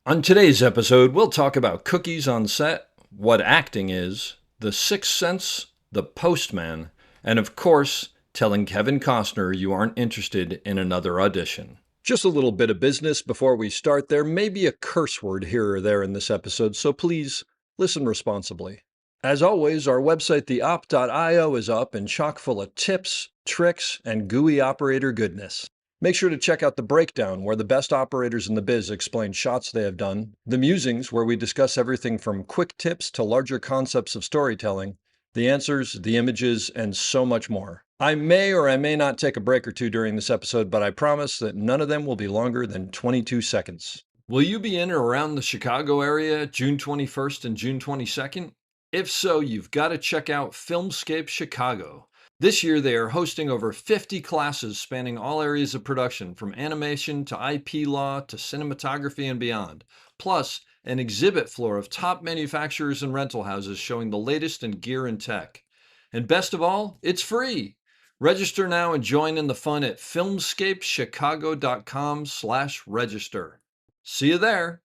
On today's episode, we'll talk about cookies on set, what acting is, The Sixth Sense, The Postman, and of course, telling Kevin Costner you aren't interested in another audition. Just a little bit of business before we start. There may be a curse word here or there in this episode, so please listen responsibly. As always, our website, theop.io, is up and chock full of tips, tricks, and gooey operator goodness. Make sure to check out The Breakdown, where the best operators in the biz explain shots they have done, The Musings, where we discuss everything from quick tips to larger concepts of storytelling, the answers, the images, and so much more. I may or I may not take a break or two during this episode, but I promise that none of them will be longer than 22 seconds. Will you be in or around the Chicago area June 21st and June 22nd? If so, you've got to check out Filmscape Chicago. This year, they are hosting over 50 classes spanning all areas of production, from animation to IP law to cinematography and beyond. Plus, an exhibit floor of top manufacturers and rental houses showing the latest in gear and tech. And best of all, it's free. Register now and join in the fun at filmscapechicago.com/register. See you there.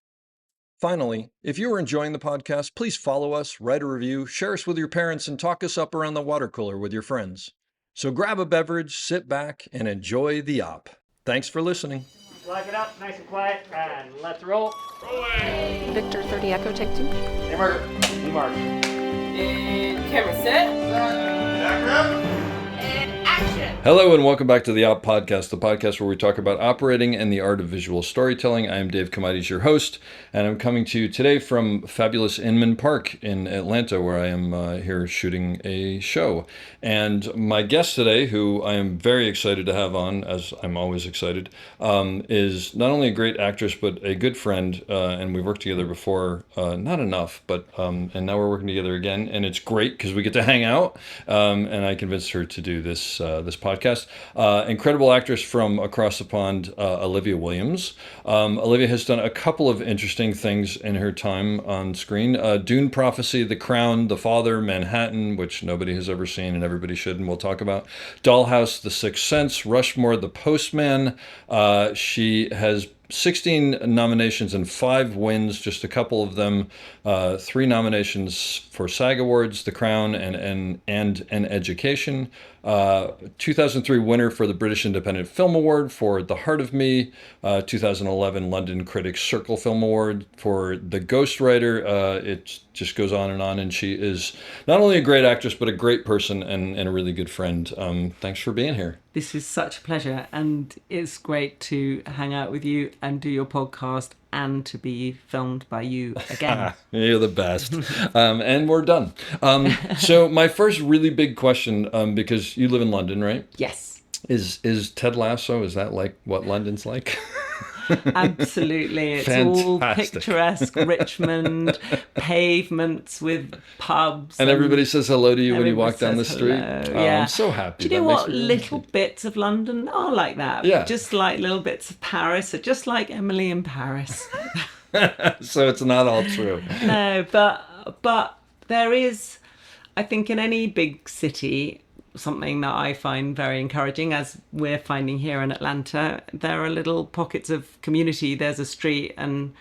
Finally, if you are enjoying the podcast, please follow us, write a review, share us with your parents, and talk us up around the water cooler with your friends. So grab a beverage, sit back, and enjoy the op. Thanks for listening. Lock it up, nice and quiet, and let's roll. Rolling. Victor 30 Echo, take 2. Hey, Mark. Hey, Mark. And camera set. And action. Hello and welcome back to the Op Podcast, the podcast where we talk about operating and the art of visual storytelling. I am Dave Comides, your host, and I'm coming to you today from fabulous Inman Park in Atlanta, where I am here shooting a show. And my guest today, who I am very excited to have on, as I'm always excited, is not only a great actress, but a good friend, and we've worked together before, not enough, but and now we're working together again, and it's great because we get to hang out, and I convinced her to do this podcast. Incredible actress from across the pond, Olivia Williams. Olivia has done a couple of interesting things in her time on screen. Dune Prophecy, The Crown, The Father, Manhattan, which nobody has ever seen and everybody should, and we'll talk about. Dollhouse, The Sixth Sense, Rushmore, The Postman. She has 16 nominations and 5 wins, just a couple of them. 3 nominations for SAG Awards, The Crown, and An Education. 2003 winner for the British Independent Film Award for The Heart of Me. 2011 London Critics Circle Film Award for The Ghostwriter. It just goes on, and she is not only a great actress, but a great person and a really good friend. Thanks for being here. This is such a pleasure, and it's great to hang out with you and do your podcast and to be filmed by you again. You're the best. And we're done. So my first really big question, because you live in London, right? Yes. Is Ted Lasso, is that like what London's like? Absolutely. It's Fantastic. all picturesque Richmond, pavements with pubs. And everybody says hello to you when you everybody walk down the says street. hello, Oh, yeah. I'm so happy. Do you know That makes what? me really Little happy. bits of London are like that. Yeah. Just like little bits of Paris are just like Emily in Paris. So it's not all true. No, but there is, I think, in any big city, something that I find very encouraging, as we're finding here in Atlanta. There are little pockets of community. There's a street and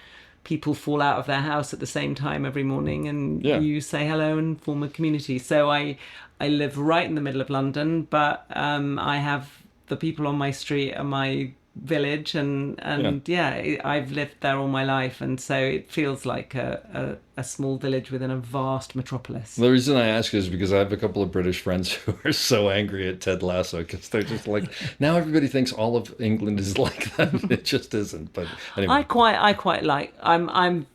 people fall out of their house at the same time every morning, and Yeah. you say hello and form a community. So I live right in the middle of London, but I have the people on my street are my village, and yeah, I've lived there all my life, and so it feels like a small village within a vast metropolis. The reason I ask is because I have a couple of British friends who are so angry at Ted Lasso because they're just like, now everybody thinks all of England is like that. It just isn't. But anyway. I quite like. I'm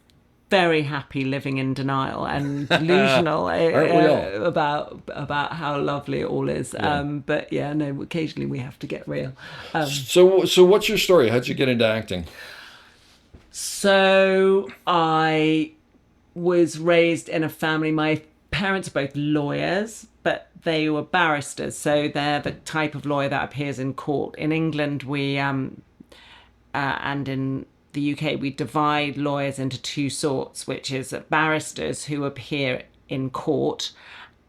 very happy living in denial and delusional Aren't we all? about how lovely it all is. Yeah. But yeah, no. Occasionally we have to get real. So what's your story? How'd you get into acting? So I was raised in a family. My parents are both lawyers, but they were barristers. So they're the type of lawyer that appears in court. In England, we and in the UK, we divide lawyers into 2 sorts, which is barristers who appear in court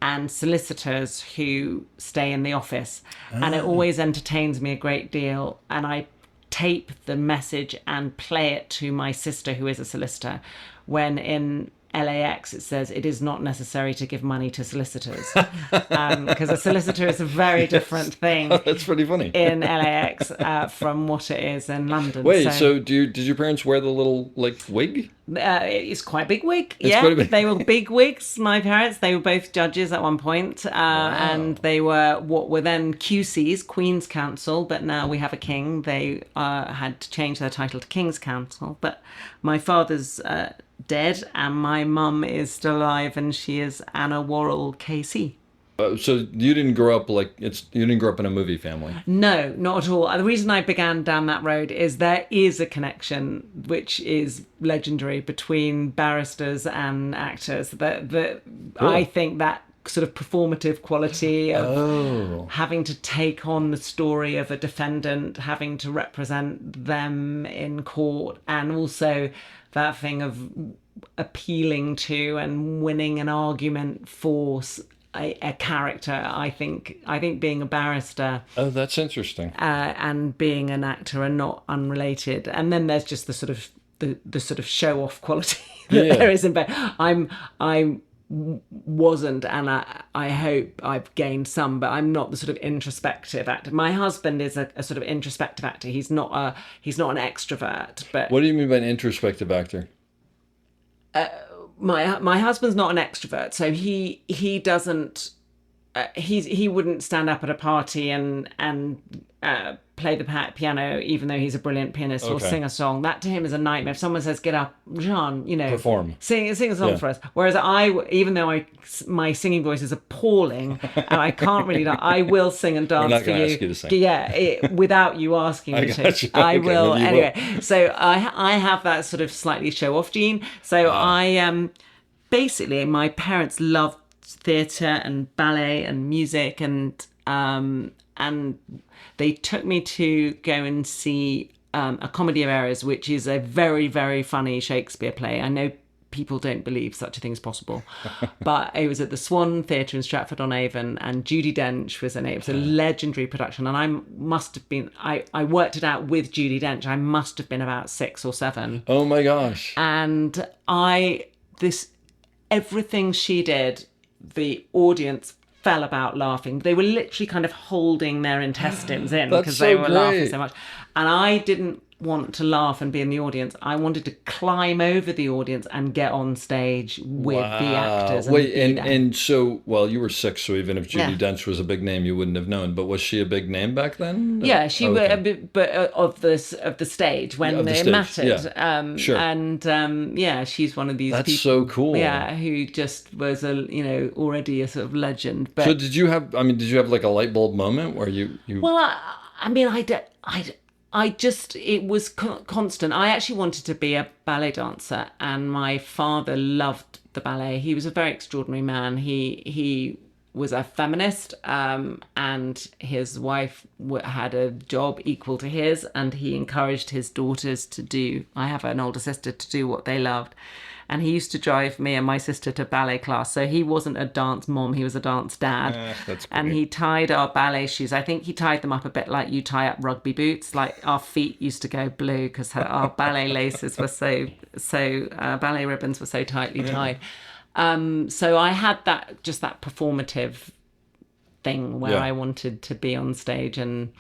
and solicitors who stay in the office. And it always entertains me a great deal. And I tape the message and play it to my sister, who is a solicitor, when in LAX it says it is not necessary to give money to solicitors, because a solicitor is a very different thing That's pretty funny. in LAX from what it is in London. Wait, so did your parents wear the little like wig? It's quite a big wig. quite a big- They were big wigs. My parents, they were both judges at one point, and they were what were then QCs, Queen's Counsel, but now we have a king. They had to change their title to King's Counsel. But my father's dead, and my mum is still alive, and she is Anna Worrell KC. So you didn't grow up you didn't grow up in a movie family. No, not at all. The reason I began down that road is there is a connection which is legendary between barristers and actors. I think that sort of performative quality of having to take on the story of a defendant, having to represent them in court, and also that thing of appealing to and winning an argument for a character. I think being a barrister That's interesting. and being an actor are not unrelated. And then there's just the sort of show off quality that there is in both. I wasn't, and I hope I've gained some, but I'm not the sort of introspective actor. My husband is a sort of introspective actor. He's not an extrovert. But What do you mean by an introspective actor? my husband's not an extrovert, so he doesn't. He wouldn't stand up at a party and play the piano, even though he's a brilliant pianist, or Okay. sing a song. That to him is a nightmare. If someone says, "Get up, Jean," Perform. sing a song Yeah. for us. Whereas even though my singing voice is appalling and I can't really, I will sing and dance not for gonna you. ask you to sing. Yeah, without you asking me to. got you. I Okay, will well, you anyway. So I have that sort of slightly show off gene. So I basically, my parents loved theatre and ballet and music, and they took me to go and see a Comedy of Errors, which is a very, very funny Shakespeare play. I know people don't believe such a thing is possible, but it was at the Swan Theatre in Stratford-on-Avon, and Judi Dench was in it. It was a legendary production, and I worked it out with Judi Dench. I must have been about 6 or 7. Oh my gosh. And everything she did, the audience fell about laughing. They were literally kind of holding their intestines in That's because they so were laughing great. so much. And I didn't want to laugh and be in the audience. I wanted to climb over the audience and get on stage with the actors. And Wait, be there. and so, well, you were 6, so even if Judi Yeah. Dench was a big name, you wouldn't have known. But was she a big name back then? Yeah, she Okay. but of the stage when Of the it stage, mattered. yeah. Sure. And she's one of these That's people. so cool. Yeah, who just was already a sort of legend. But So did you have like a light bulb moment where you well, it was constant. I actually wanted to be a ballet dancer, and my father loved the ballet. He was a very extraordinary man. He was a feminist, and his wife had a job equal to his, and he encouraged his daughters to do. I have an older sister, to do what they loved. And he used to drive me and my sister to ballet class. So he wasn't a dance mom, he was a dance dad. that's And he tied our ballet shoes. I think he tied them up a bit like you tie up rugby boots. Like our feet used to go blue because our ballet laces were ballet ribbons were so tightly tied. So I had that performative thing where Yeah. I wanted to be on stage, and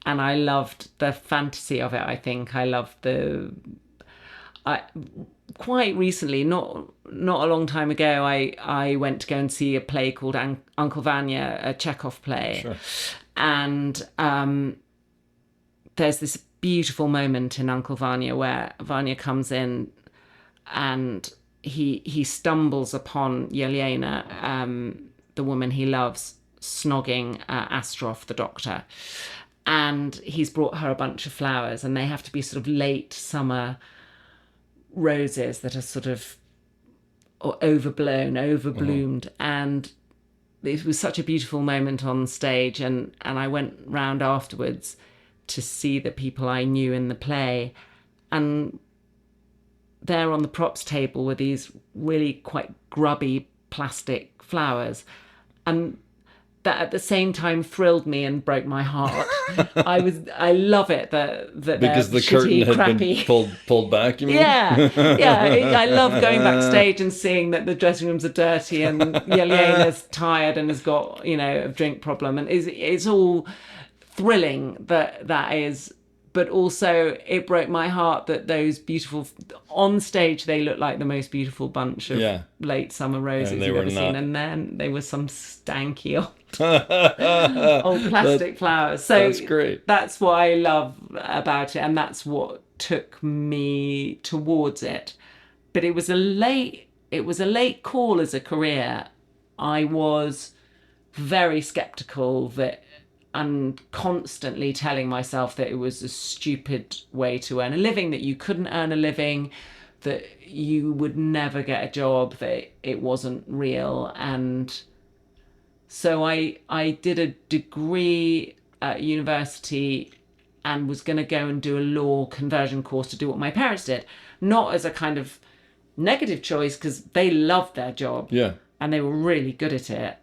I loved the fantasy of it. I think I loved quite recently, not a long time ago, I went to go and see a play called Uncle Vanya, a Chekhov play. Sure. And there's this beautiful moment in Uncle Vanya where Vanya comes in and he stumbles upon Yelena, the woman he loves, snogging Astrov, the doctor. And he's brought her a bunch of flowers, and they have to be sort of late summer roses that are sort of overbloomed, and it was such a beautiful moment on stage, and I went round afterwards to see the people I knew in the play, and there on the props table were these really quite grubby plastic flowers, and that at the same time thrilled me and broke my heart. I love it that Because the shitty, curtain had crappy. been pulled back, you mean? Yeah, yeah. I love going backstage and seeing that the dressing rooms are dirty and Yelena's tired and has got, a drink problem, and it's all thrilling that is. But also, it broke my heart that those beautiful, on stage, they look like the most beautiful bunch of late summer roses you've ever seen. And then they were some stanky old plastic flowers. So that's great. That's what I love about it. And that's what took me towards it. But it was a late call as a career. I was very skeptical and constantly telling myself that it was a stupid way to earn a living, that you couldn't earn a living, that you would never get a job, that it wasn't real. And so I did a degree at university and was going to go and do a law conversion course to do what my parents did, not as a kind of negative choice, because they loved their job and they were really good at it.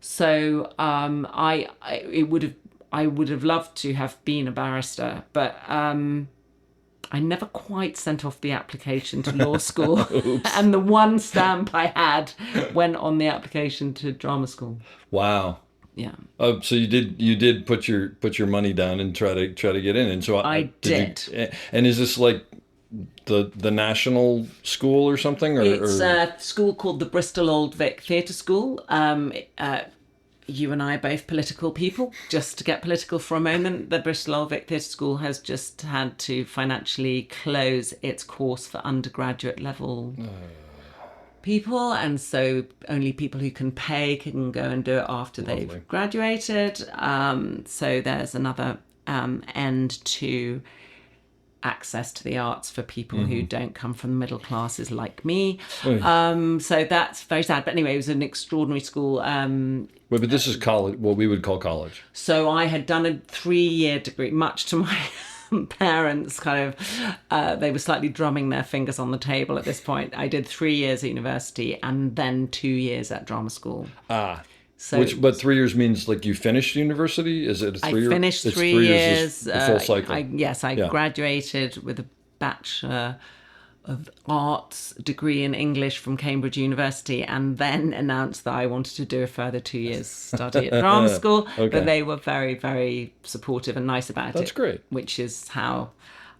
So I would have loved to have been a barrister, but I never quite sent off the application to law school, and the one stamp I had went on the application to drama school. Wow. Yeah. Oh, so you did put your money down and try to get in, and so I did. And is this like the national school or something? It's a school called the Bristol Old Vic Theatre School. You and I are both political people. Just to get political for a moment, the Bristol Old Vic Theatre School has just had to financially close its course for undergraduate level people, and so only people who can pay can go and do it after they've graduated. So there's another end to access to the arts for people who don't come from the middle classes like me. So that's very sad. But anyway, it was an extraordinary school. But this is college, what we would call college. So I had done a 3-year degree, much to my parents they were slightly drumming their fingers on the table at this point. I did 3 years at university and then 2 years at drama school. So but 3 years means like you finished university? Is it a 3 year? I finished 3 years. The full cycle. I graduated with a Bachelor of Arts degree in English from Cambridge University, and then announced that I wanted to do a further 2 years study at drama school. Okay. But they were very, very supportive and nice about it. That's great. Which is how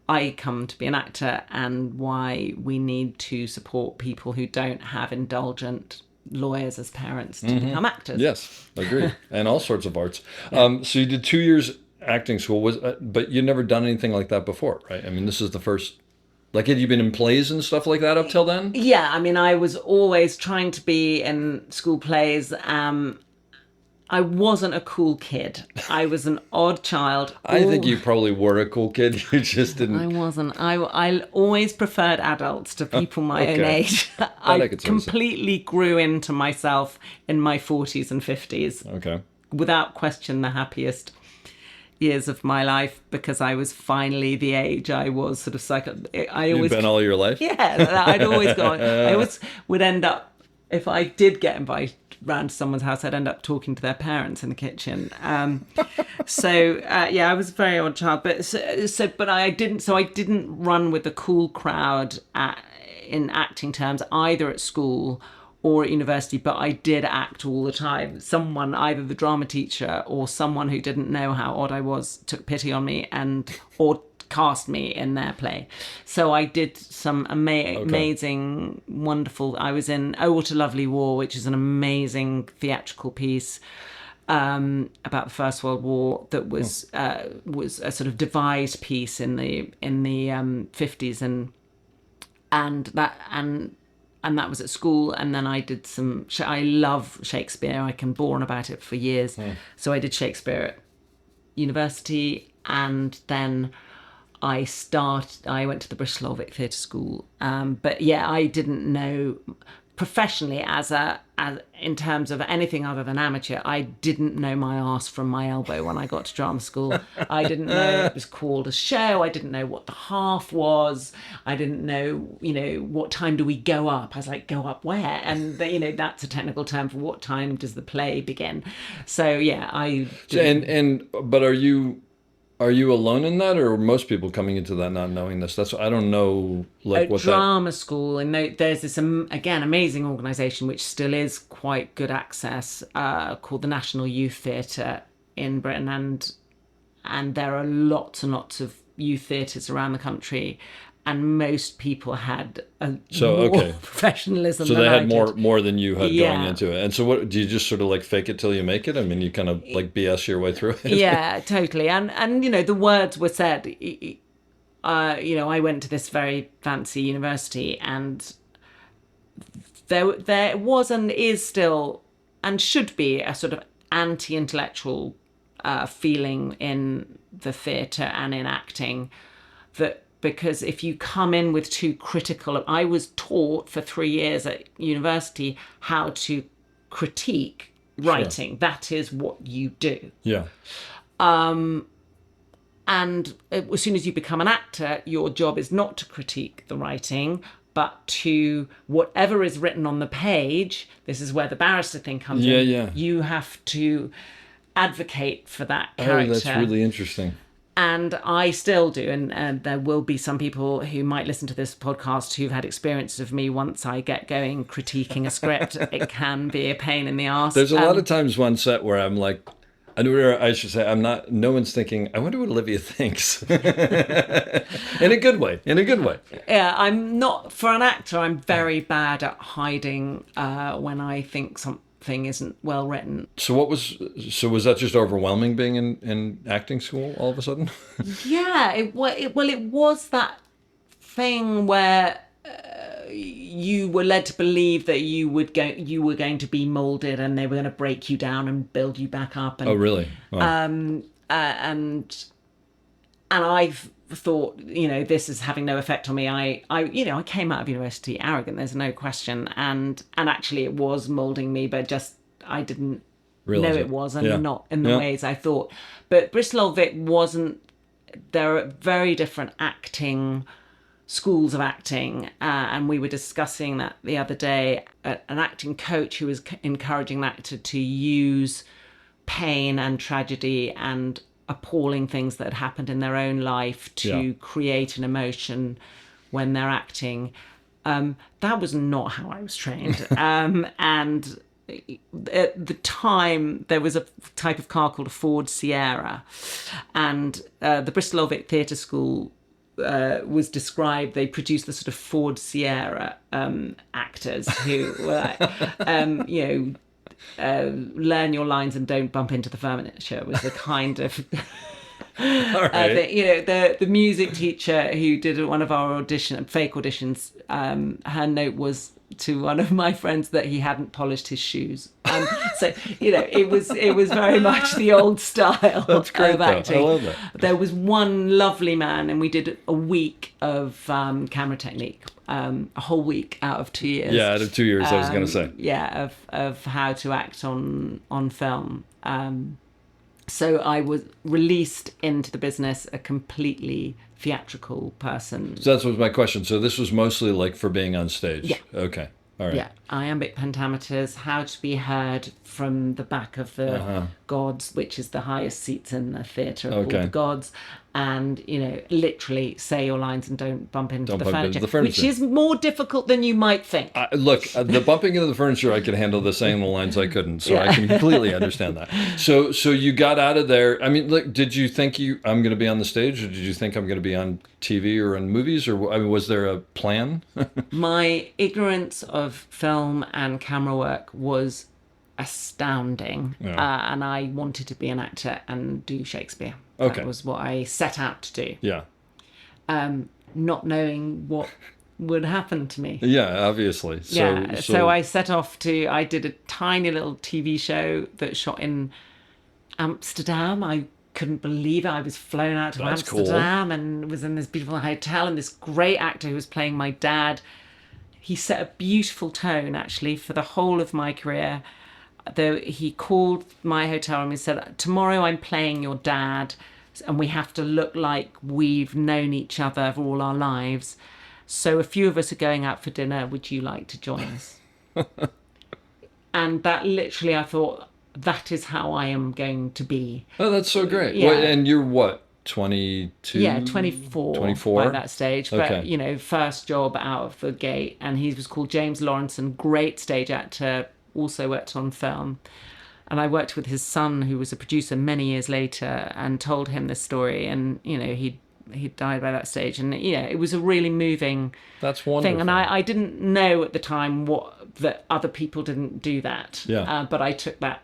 I come to be an actor, and why we need to support people who don't have indulgent lawyers as parents to become actors. Yes, agree. And all sorts of arts. So you did 2 years acting school, but you'd never done anything like that before, right? I mean, this is the first. Like, had you been in plays and stuff like that up till then? Yeah, I mean, I was always trying to be in school plays. I wasn't a cool kid. I was an odd child. I think you probably were a cool kid. You just didn't. I wasn't. I always preferred adults to people my own age. I completely grew into myself in my 40s and 50s. Okay. Without question, the happiest years of my life, because I was finally the age I was sort of You've been all your life? Yeah, I'd always gone. I always would end up, if I did get invited round to someone's house, I'd end up talking to their parents in the kitchen. I was a very odd child, but I didn't run with the cool crowd in acting terms, either at school or at university, but I did act all the time. Someone, either the drama teacher or someone who didn't know how odd I was, took pity on me or cast me in their play. So I did some amazing, wonderful. I was in Oh What a Lovely War, which is an amazing theatrical piece about the First World War that was a sort of devised piece in the 50s, and that was at school. And then I did I love Shakespeare. I can bore on about it for years. So I did Shakespeare at university, and then I went to the Bristol Old Vic Theatre School. But yeah, I didn't know professionally, as in terms of anything other than amateur, I didn't know my arse from my elbow when I got to drama school. I didn't know it was called a show. I didn't know what the half was. I didn't know, what time do we go up? I was like, go up where? And that's a technical term for what time does the play begin. So yeah, But are you alone in that, or are most people coming into that not knowing this? I don't know, like, what drama school, and there's this again amazing organisation which still is quite good access, called the National Youth Theatre in Britain, and there are lots and lots of youth theatres around the country, and most people had professionalism. So than they had I did. more than you had going into it. And so what do you just sort of like fake it till you make it? I mean, you kind of like BS your way through it. Yeah, totally. And the words were said. I went to this very fancy university, and there was and is still and should be a sort of anti-intellectual feeling in the theatre and in acting, because if you come in with too critical... I was taught for 3 years at university how to critique writing. Sure. That is what you do. Yeah. And as soon as you become an actor, your job is not to critique the writing, but to whatever is written on the page. This is where the barrister thing comes in. Yeah. You have to advocate for that character. Oh, that's really interesting. And I still do, and there will be some people who might listen to this podcast who've had experiences of me once I get going critiquing a script. It can be a pain in the arse. There's a lot of times on set where I'm like, no one's thinking, I wonder what Olivia thinks. In a good way. Yeah, I'm not, for an actor, I'm very bad at hiding when I think something isn't well written. So was that just overwhelming being in acting school all of a sudden? Yeah, it was that thing where you were led to believe that you were going to be molded, and they were going to break you down and build you back up. And, oh, really? Wow. And I've thought, this is having no effect on me. I came out of university arrogant, there's no question, and actually it was molding me, but just I didn't know it was, and not in the ways I thought. But Bristol Old Vic wasn't. There are very different schools of acting, and we were discussing that the other day. An acting coach who was encouraging an actor to use pain and tragedy and appalling things that had happened in their own life to create an emotion when they're acting. That was not how I was trained. And at the time, there was a type of car called a Ford Sierra, and the Bristol Old Vic Theatre School was described. They produced the sort of Ford Sierra actors who were like, learn your lines and don't bump into the furniture was the kind of all right. The music teacher who did one of our fake auditions, her note was to one of my friends that he hadn't polished his shoes. So it was very much the old style. That's great, of acting. I love that. There was one lovely man, and we did a week of camera technique, a whole week out of 2 years. Yeah, out of 2 years, I was going to say. Yeah, of how to act on film. So I was released into the business a completely theatrical person. So that was my question. So this was mostly like for being on stage? Yeah. Okay. All right. Yeah. Iambic pentameters, how to be heard from the back of the gods, which is the highest seats in the theatre, called the gods. And, literally say your lines and don't bump into the furniture, which is more difficult than you might think. Look, the bumping into the furniture, I could handle. The saying the lines I couldn't. So I can completely understand that. So you got out of there. I mean, look, did you think I'm going to be on the stage, or did you think I'm going to be on TV or in movies? Or was there a plan? My ignorance of film and camera work was astounding. And I wanted to be an actor and do Shakespeare. Okay. That was what I set out to do. Yeah. Not knowing what would happen to me. Yeah, obviously. So I set off I did a tiny little TV show that shot in Amsterdam. I couldn't believe it. I was flown out to Amsterdam and was in this beautiful hotel, and this great actor who was playing my dad, he set a beautiful tone actually for the whole of my career. Though he called my hotel room and said, "Tomorrow I'm playing your dad, and we have to look like we've known each other for all our lives. So a few of us are going out for dinner. Would you like to join us?" And that literally, I thought, that is how I am going to be. Oh, that's so great. Yeah. And you're what, 22? Yeah, 24. 24? By that stage. Okay. But, first job out of the gate. And he was called James Lawrenson, great stage actor, also worked on film. And I worked with his son, who was a producer many years later, and told him this story. And, he'd died by that stage. And, it was a really moving That's wonderful. thing. And I didn't know at the time that other people didn't do that. Yeah. But I took that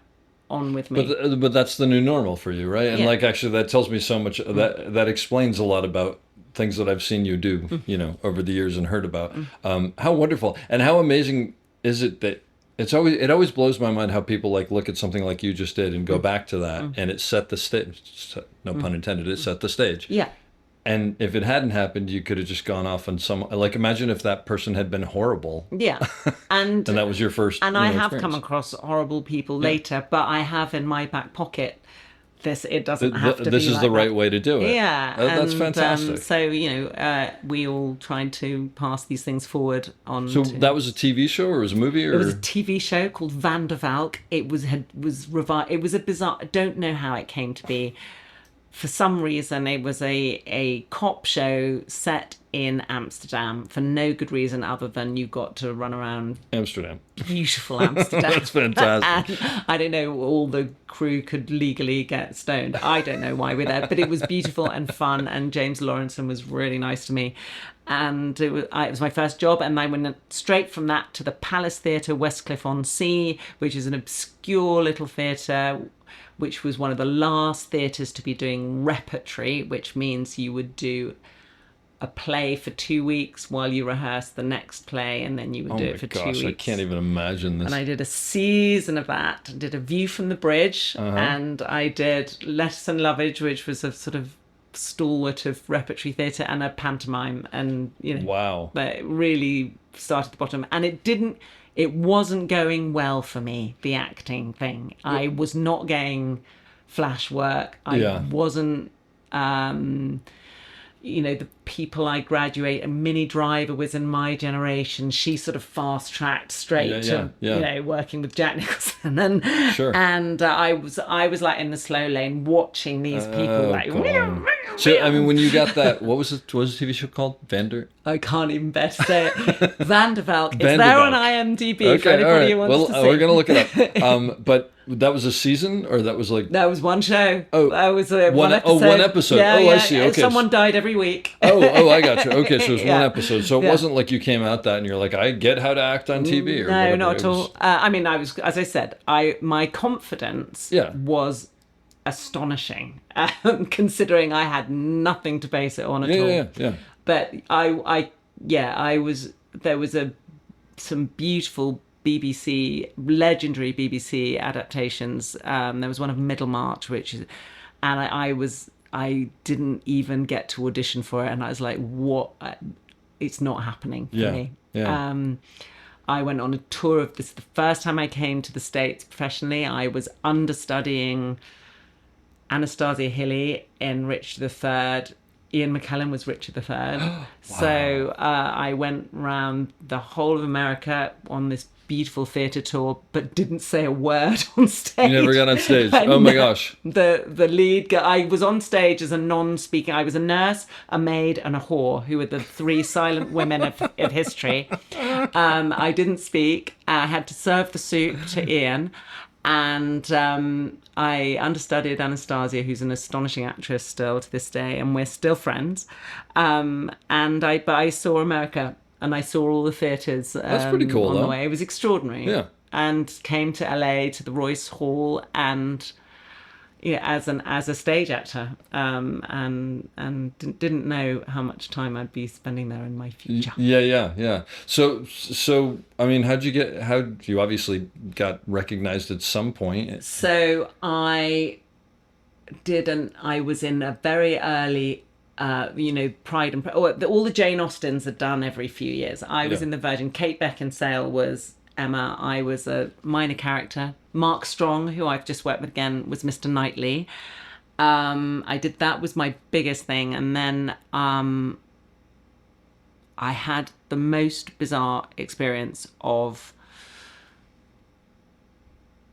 on with me. But that's the new normal for you, right? And Yeah. actually that tells me so much, that explains a lot about things that I've seen you do, over the years and heard about. How wonderful. And how amazing is it that it always blows my mind how people look at something like you just did and go back to that and it set the stage, no pun intended, it set the stage. Yeah. And if it hadn't happened, you could have just gone off on imagine if that person had been horrible. Yeah. And that was your first. And I have experience. come across horrible people later, but I have in my back pocket it doesn't have to be This is like the that. right way to do it. Yeah. That's fantastic. So, we all tried to pass these things forward on. So that was a TV show or was it a movie? Or? It was a TV show called Van der Valk. It was revived. It was a bizarre. I don't know how it came to be. For some reason, it was a cop show set in Amsterdam for no good reason other than you got to run around Amsterdam. beautiful Amsterdam. That's fantastic. And I don't know, all the crew could legally get stoned. I don't know why we're there, but it was beautiful and fun. And James Lawrenson was really nice to me. And it was my first job. And I went straight from that to the Palace Theatre, Westcliff-on-Sea, which is an obscure little theatre, which was one of the last theatres to be doing repertory, which means you would do a play for 2 weeks while you rehearsed the next play, and then you would do it for 2 weeks. I can't even imagine this. And I did a season of that. I did A View from the Bridge, and I did Lettuce and Lovage, which was a sort of stalwart of repertory theatre, and a pantomime. And, Wow. but it really started at the bottom. And it wasn't going well for me, the acting thing. I was not getting flash work. I wasn't, the people I graduate, and Minnie Driver was in my generation. She sort of fast tracked straight to, working with Jack Nicholson. And, Sure. And I was like in the slow lane watching these people So, when you got that, what was the TV show called? I can't even bear to say it. Van der Valk. It's Van der there on Valk. IMDb for anybody who wants to see. We're going to look it up. But that was a season, or that was That was one show. Oh, that was one episode. Oh, one episode. Yeah, I see. Okay. Someone died every week. I got you. Okay, so it was Yeah. one episode. So it Yeah. wasn't like you came out that and you're like, I get how to act on TV. Or No, whatever. not It at was- all. I was, as I said, my confidence was astonishing, considering I had nothing to base it on at all. Yeah. But there was some beautiful legendary BBC adaptations. There was one of Middlemarch, I didn't even get to audition for it, and I was like, what? It's not happening for me. Yeah. I went on a tour of this. The first time I came to the States professionally, I was understudying Anastasia Hilly in Richard III. Ian McKellen was Richard III. Wow. So I went around the whole of America on this beautiful theatre tour, but didn't say a word on stage. You never got on stage. Oh my gosh. The lead guy, I was on stage as a non-speaking. I was a nurse, a maid, and a whore, who were the three silent women of history. I didn't speak. I had to serve the soup to Ian. And I understudied Anastasia, who's an astonishing actress still to this day, and we're still friends. But I saw America, and I saw all the theatres. That's pretty cool, on though. the way. It was extraordinary. Yeah. And came to LA to the Royce Hall, and as a stage actor, and didn't know how much time I'd be spending there in my future. Yeah. So how you obviously got recognized at some point. So I was in a very early Pride and all the Jane Austens are done every few years. I was in the Virgin. Kate Beckinsale was Emma. I was a minor character. Mark Strong, who I've just worked with again, was Mr. Knightley. That was my biggest thing. And then I had the most bizarre experience of,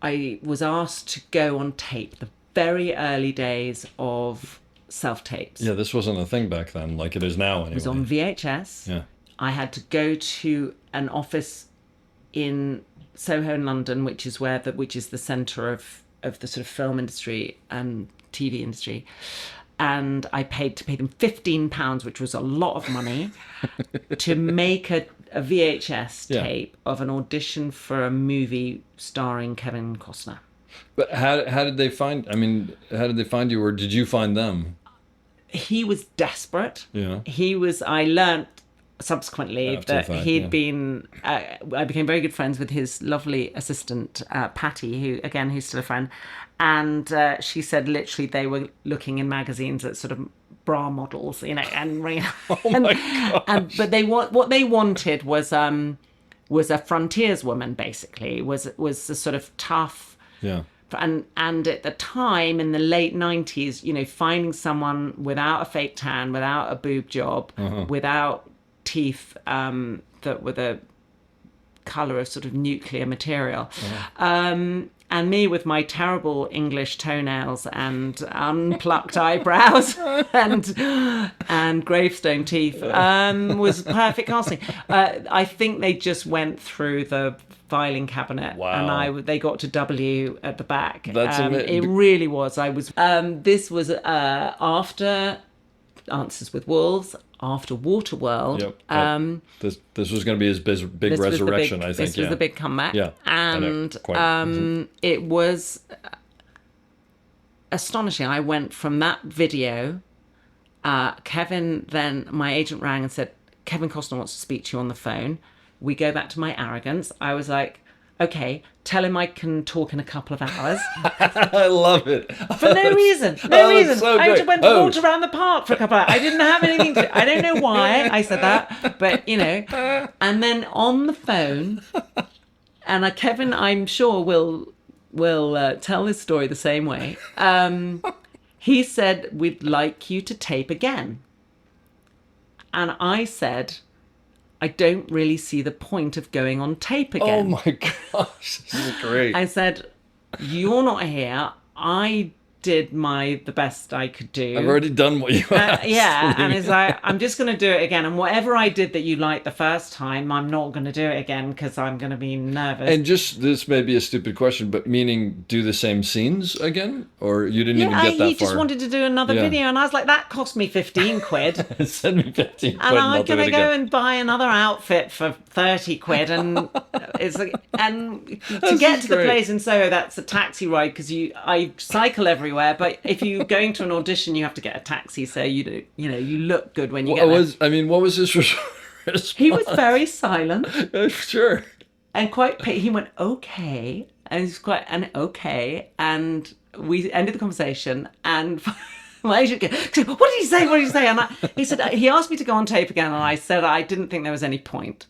I was asked to go on tape, the very early days of self-tapes. Yeah, this wasn't a thing back then, like it is now anyway. It was on VHS. Yeah. I had to go to an office in Soho in London, which is the centre of the sort of film industry and TV industry. And I paid them £15, which was a lot of money, to make a VHS tape of an audition for a movie starring Kevin Costner. But how did they find you, or did you find them? He was desperate. Yeah. I learnt subsequently After that the fact, he'd been, I became very good friends with his lovely assistant, Patty, who's still a friend. And she said literally they were looking in magazines at sort of bra models, and but what they wanted was a frontierswoman, basically, was a sort of tough. Yeah. And at the time in the late 90s, finding someone without a fake tan, without a boob job, without teeth that were the colour of sort of nuclear material, and me with my terrible English toenails and unplucked eyebrows and gravestone teeth was perfect casting. I think they just went through the filing cabinet. Wow. And they got to W at the back. That's it really was. This was after Dances with Wolves, after Waterworld. Yep. This was going to be his big resurrection, I think. This was the big comeback. Yeah. And it was astonishing. I went from that video. Kevin, then my agent rang and said, Kevin Costner wants to speak to you on the phone. We go back to my arrogance. I was like, okay, tell him I can talk in a couple of hours. I love it. For no reason. No reason. So I great. just went to walk around the park for a couple of hours. I didn't have anything to do. I don't know why I said that, but And then on the phone, and Kevin, I'm sure will tell this story the same way. He said, we'd like you to tape again. And I said, I don't really see the point of going on tape again. Oh my gosh, this is great. I said, you're not here. I did the best I could do. I've already done what you asked. And it's like, I'm just going to do it again. And whatever I did that you liked the first time, I'm not going to do it again because I'm going to be nervous. And this may be a stupid question, but meaning do the same scenes again? Or you didn't even get that far? He just wanted to do another video. And I was like, that cost me 15 quid. Send me 15 quid. And I'm going to go and buy another outfit for 30 quid. And it's like, and to get to the place in Soho, that's a taxi ride because I cycle everywhere. But if you're going to an audition, you have to get a taxi. So you look good when you get there. What was his response? He was very silent. Sure. And he went, okay. And he's okay. And we ended the conversation. And my agent goes, what did he say? What did he say? And he said, he asked me to go on tape again. And I said, I didn't think there was any point.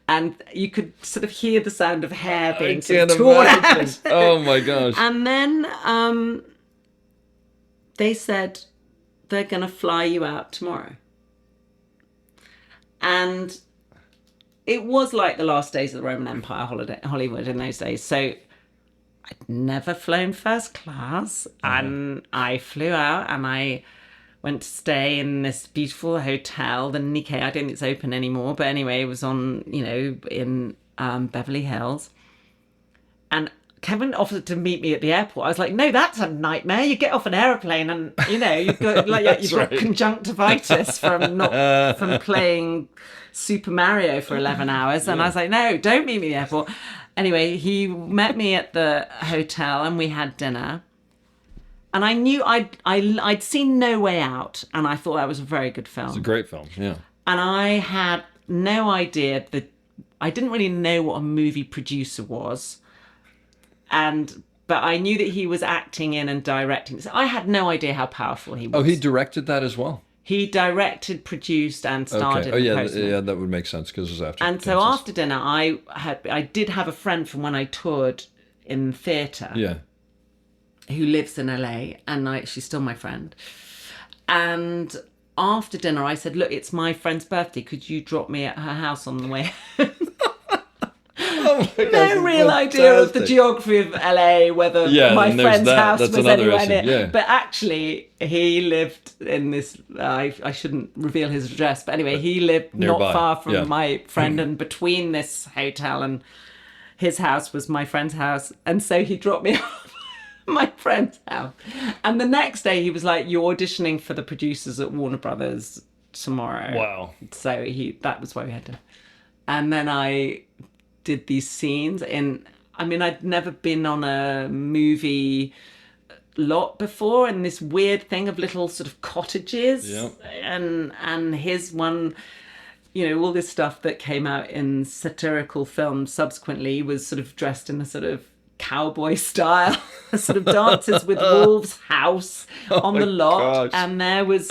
And you could sort of hear the sound of hair being sort of torn out. Oh my gosh. And then they said, they're going to fly you out tomorrow. And it was like the last days of the Roman Empire Hollywood in those days. So I'd never flown first class. And I flew out and I went to stay in this beautiful hotel, the Nikkei. I don't think it's open anymore. But anyway, it was on, in Beverly Hills. And Kevin offered to meet me at the airport. I was like, no, that's a nightmare. You get off an airplane and, you've got conjunctivitis from playing Super Mario for 11 hours. And I was like, no, don't meet me at the airport. Anyway, he met me at the hotel and we had dinner. And I knew I'd seen No Way Out. And I thought that was a very good film. It's a great film, yeah. And I had no idea I didn't really know what a movie producer was. But I knew that he was acting in and directing. So I had no idea how powerful he was. Oh, he directed that as well? He directed, produced, and starred Okay. Oh in yeah, Postman. yeah, that would make sense because it was after. And so Kansas. after dinner, I did have a friend from when I toured in theatre Yeah. who lives in LA, and she's still my friend. And after dinner, I said, "Look, it's my friend's birthday. Could you drop me at her house on the way?" Oh my No real idea of the geography of LA, whether my and there's friend's that. house That's was another anywhere issue, near. yeah. But actually, he lived in this. I shouldn't reveal his address, but anyway, he lived Nearby, not far from yeah. my friend, and between this hotel and his house was my friend's house, and so he dropped me off at my friend's house. And the next day, he was like, "You're auditioning for the producers at Warner Brothers tomorrow." Wow. So that was why we had to. And then I did these scenes I'd never been on a movie lot before, and this weird thing of little sort of cottages. Yep. And his one, all this stuff that came out in satirical films subsequently was sort of dressed in a sort of cowboy style, sort of Dances with Wolves house on the lot. gosh. And there was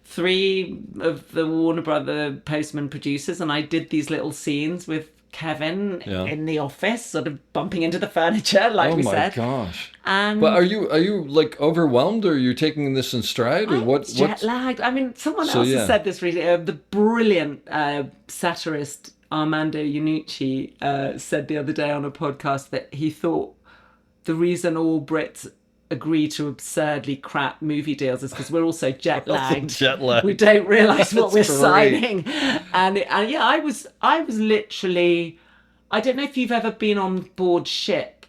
3 of the Warner Brother Postman producers, and I did these little scenes with Kevin in the office, sort of bumping into the furniture, like we said. Oh my gosh. And But are you like overwhelmed, or are you taking this in stride, or I'm jet lagged. I mean, someone else has said this recently. The brilliant satirist Armando Iannucci said the other day on a podcast that he thought the reason all Brits agree to absurdly crap movie deals is because we're also jet lagged. Jet lagged. We don't realise what we're That's great. signing. And yeah, I was literally. I don't know if you've ever been on board ship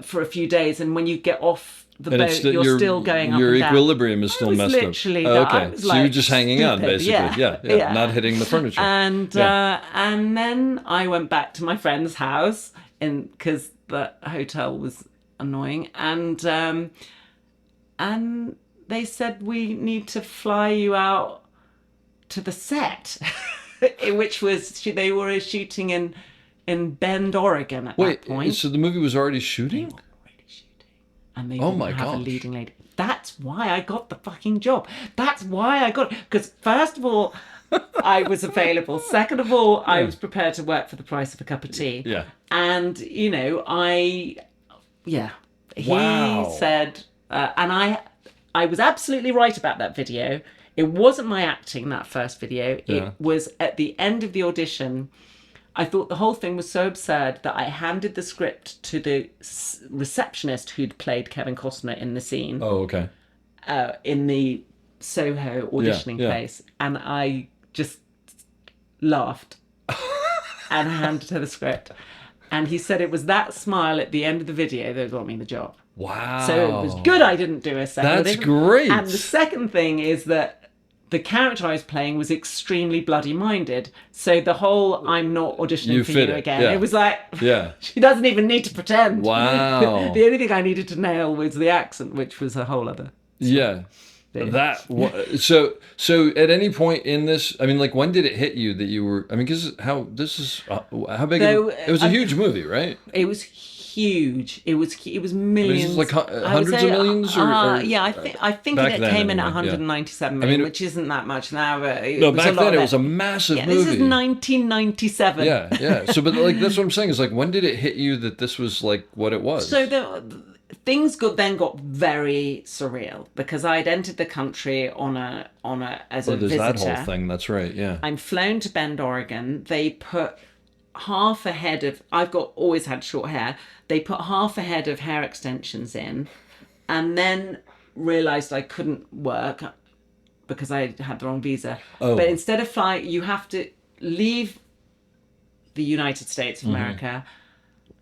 for a few days, and when you get off the And boat, you're still going up your and down. equilibrium is still I was messed up. literally Oh, that. okay, I was so you're like just hanging on, stupid. basically. Yeah, not hitting the furniture. And then I went back to my friend's house, because the hotel was annoying, and they said, "We need to fly you out to the set," which was they were shooting in Bend, Oregon at that point. So the movie was already shooting? And they Oh didn't my have a gosh. leading lady. That's why I got the fucking job. That's why I got it. Because first of all, I was available. Second of all, I was prepared to work for the price of a cup of tea. Yeah. And, He Wow. said, and I was absolutely right about that video. It wasn't my acting, that first video. Yeah. It was at the end of the audition. I thought the whole thing was so absurd that I handed the script to the receptionist who'd played Kevin Costner in the scene, Oh, okay. in the Soho auditioning yeah. place, and I just laughed and handed her the script. And he said it was that smile at the end of the video that got me the job. Wow. So it was good I didn't do a second. That's great. And the second thing is that the character I was playing was extremely bloody-minded. So the whole "I'm not auditioning You for fit you it, again," yeah. it was like, Yeah. she doesn't even need to pretend. Wow. The only thing I needed to nail was the accent, which was a whole other. Yeah. So at any point in this, I mean, like, when did it hit you that you were? I mean, because how big? It was a huge movie, right? It was huge. It was I mean, millions. is it like I would hundreds of say, millions, or yeah, I think back it then came in anyway, at yeah. 197 million, I mean, which isn't that much now. But no, back then it was a massive movie. This is 1997. Yeah. So, but like, that's what I'm saying is, like, when did it hit you that this was like what it was? So things got very surreal because I'd entered the country as a there's visitor. that whole thing. That's right. Yeah. I'm flown to Bend, Oregon. They put half a head of. I've always had short hair. They put half a head of hair extensions in, and then realised I couldn't work because I had the wrong visa. Oh. But instead of flying, you have to leave the United States of America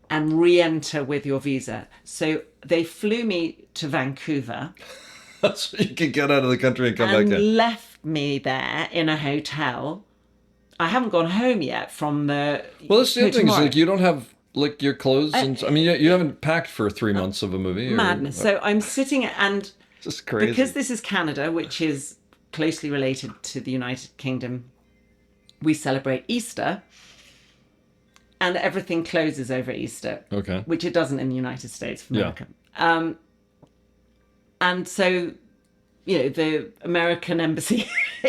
and re-enter with your visa. So they flew me to Vancouver So you can get out of the country and come back and in. left me there in a hotel. I haven't gone home yet from the. Well, that's the other thing is, tomorrow. like, you don't have like your clothes, and I mean, you haven't packed for 3 months of a movie. Madness. So I'm sitting and Just crazy. because this is Canada, which is closely related to the United Kingdom, we celebrate Easter, and everything closes over Easter. Okay. Which it doesn't in the United States of Yeah. America. And so the American embassy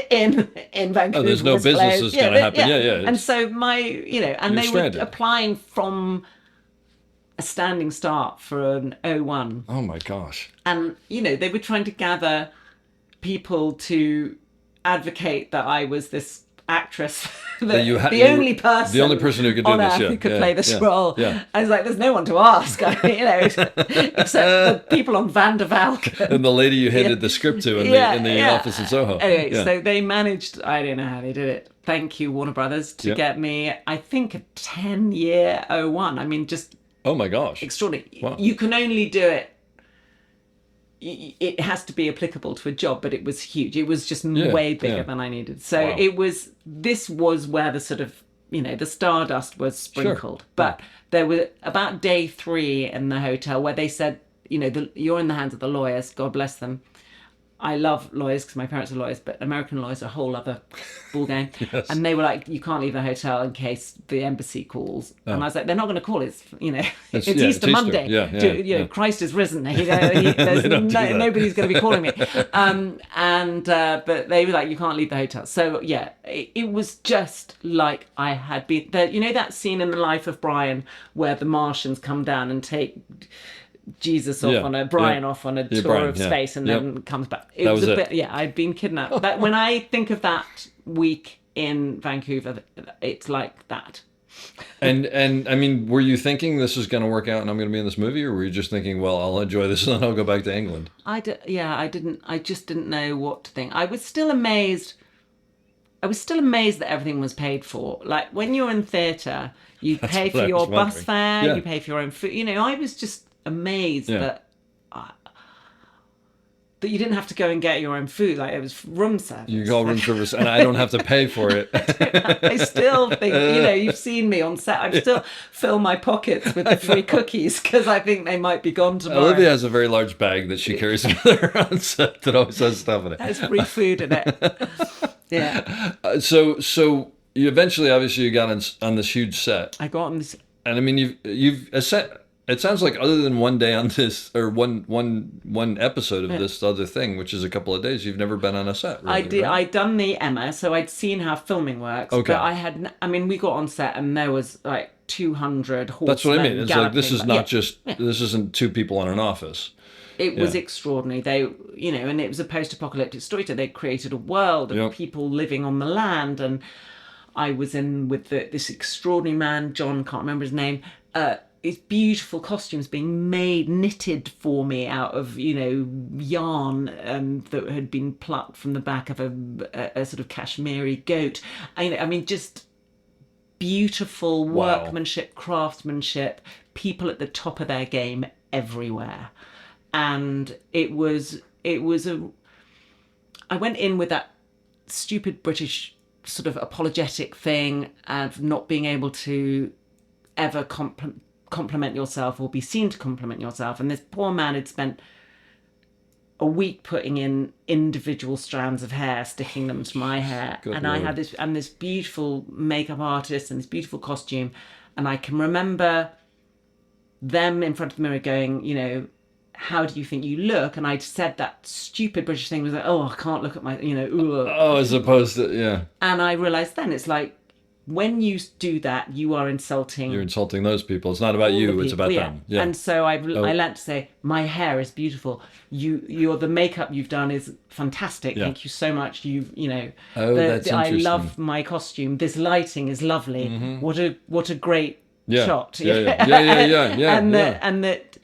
in Vancouver. Oh, there's no was business closed. that's going to happen. Yeah, yeah. And so and You're they stranded. were applying from a standing start for an O1. Oh my gosh. And, they were trying to gather people to advocate that I was this actress, the only person who could do on this, earth who could play this role. Yeah. I was like, there's no one to ask, except the people on Van der Valk. And the lady you handed the script to in the office in Soho. Anyway, so they managed, I don't know how they did it. Thank you, Warner Brothers, to get me, I think, a 10-year O1. I mean, just Oh my gosh. extraordinary. Wow. You can only do it. It has to be applicable to a job, but it was huge. It was just way bigger than I needed. So this was where the sort of, the stardust was sprinkled. Sure. But there were about day 3 in the hotel where they said, you're in the hands of the lawyers, God bless them. I love lawyers because my parents are lawyers, but American lawyers are a whole other ballgame. Yes. And they were like, you can't leave the hotel in case the embassy calls. And I was like, they're not going to call. It's it's Easter Monday. Yeah. Christ is risen. There's nobody's going to be calling me. But they were like, you can't leave the hotel. So it was just like I had been there. That scene in The Life of Brian where the Martians come down and take Jesus off off on a tour of space and then comes back. It was a bit, I'd been kidnapped. That when I think of that week in Vancouver, it's like that. And I mean, were you thinking this is going to work out and I'm going to be in this movie, or were you just thinking, well, I'll enjoy this and then I'll go back to England? I just didn't know what to think. I was still amazed that everything was paid for. Like when you're in theatre, you pay for your bus fare, you pay for your own food. I was just amazed that you didn't have to go and get your own food. Like it was room service. You call room service, and I don't have to pay for it. I still think, you've seen me on set. I still fill my pockets with the free cookies because I think they might be gone tomorrow. Olivia has a very large bag that she carries with her on set that always has stuff in it. There's free food in it. Yeah. So you eventually, obviously, you got on this huge set. I got on this, and I mean, you've a set. It sounds like other than one day on this, or one episode of this other thing, which is a couple of days, you've never been on a set. Really, I did. Right? I'd done the Emma, so I'd seen how filming works. Okay. But we got on set and there was like 200 horsemen. That's what I mean. It's like this is not just. This isn't two people in an office. It was extraordinary. They, and it was a post-apocalyptic story. So they created a world of people living on the land, and I was in with this extraordinary man, John, can't remember his name. His beautiful costumes being knitted for me out of yarn that had been plucked from the back of a sort of Kashmiri goat. I mean, just beautiful workmanship, craftsmanship, people at the top of their game everywhere, and it was I went in with that stupid British sort of apologetic thing of not being able to ever compliment yourself or be seen to compliment yourself. And this poor man had spent a week putting in individual strands of hair, sticking them to my hair. Good and Lord. I had this beautiful makeup artist and this beautiful costume. And I can remember them in front of the mirror going, how do you think you look? And I'd said that stupid British thing was like, oh, I can't look at my, Oh, as opposed to, And I realised then it's like, when you do that, you are insulting. You're insulting those people. It's not about you. It's about them. Yeah. And so I learnt to say, my hair is beautiful. You're the makeup you've done is fantastic. Yeah. Thank you so much. That's I interesting. love my costume. This lighting is lovely. Mm-hmm. What a great shot. Yeah. And that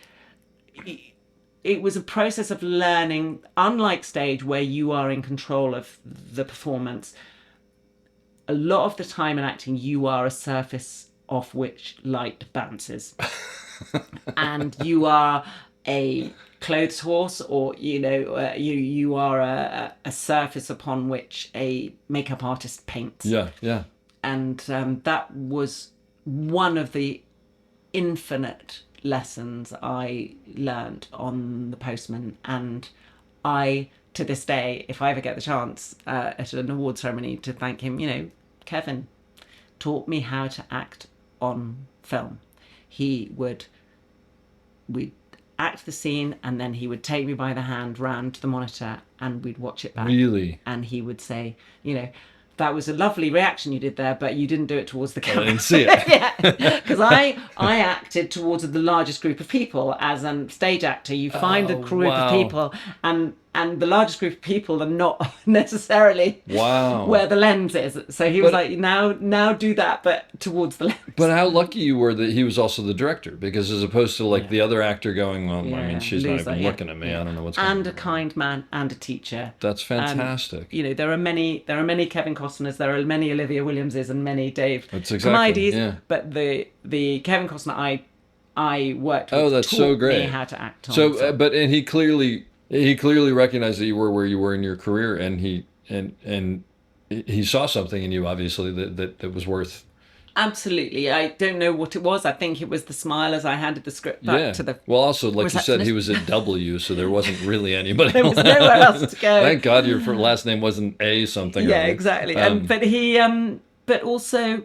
it was a process of learning, unlike stage where you are in control of the performance. A lot of the time in acting, you are a surface off which light bounces. And you are a clothes horse, or, you are a surface upon which a makeup artist paints. Yeah. And that was one of the infinite lessons I learned on the Postman. And I, to this day, if I ever get the chance at an award ceremony to thank him, Kevin taught me how to act on film. We'd act the scene and then he would take me by the hand round to the monitor and we'd watch it back. Really? And he would say, that was a lovely reaction you did there, but you didn't do it towards the camera. I didn't see it. Yeah, because I acted towards the largest group of people as a stage actor. You find a group of people, and the largest group of people are not necessarily where the lens is. So he was like, now do that, but towards the lens. But how lucky you were that he was also the director, because as opposed to like the other actor going, well, I mean, she's not even looking at me. I don't know what's going on. And a kind man and a teacher. That's fantastic. There are many Kevin Costners, there are many Olivia Williamses, and many Dave Comedies. Yeah. But the Kevin Costner I worked with. Oh, that's so great. Me how to act on. So, and he clearly recognized that you were where you were in your career, and he saw something in you, obviously, that was worth. Absolutely. I don't know what it was. I think it was the smile as I handed the script back to the. Well, also, like you said, he was at W, so there wasn't really anybody. There was nowhere else to go. Thank God your last name wasn't A something. Yeah, exactly. But also,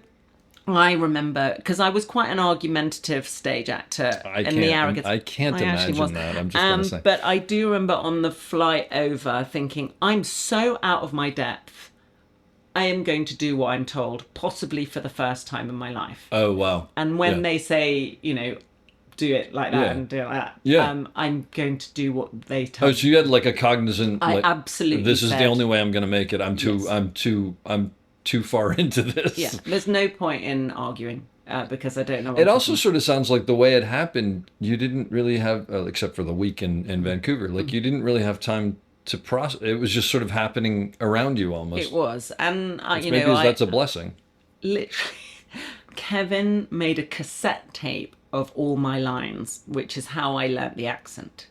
I remember, because I was quite an argumentative stage actor in the Arrogance. I can't imagine that. I'm just going to say. But I do remember on the flight over thinking, I'm so out of my depth. I am going to do what I'm told, possibly for the first time in my life. Oh, wow. And when they say, do it like that and do it like that, I'm going to do what they tell me. Oh, so you had like a cognizant, I absolutely this is the only way I'm going to make it. I'm too far into this. Yeah, there's no point in arguing because I don't know. It also sort of sounds like the way it happened, you didn't really have, except for the week in Vancouver, like you didn't really have time to process. It was just sort of happening around you almost. It was, and that's a blessing. Literally, Kevin made a cassette tape of all my lines, which is how I learnt the accent.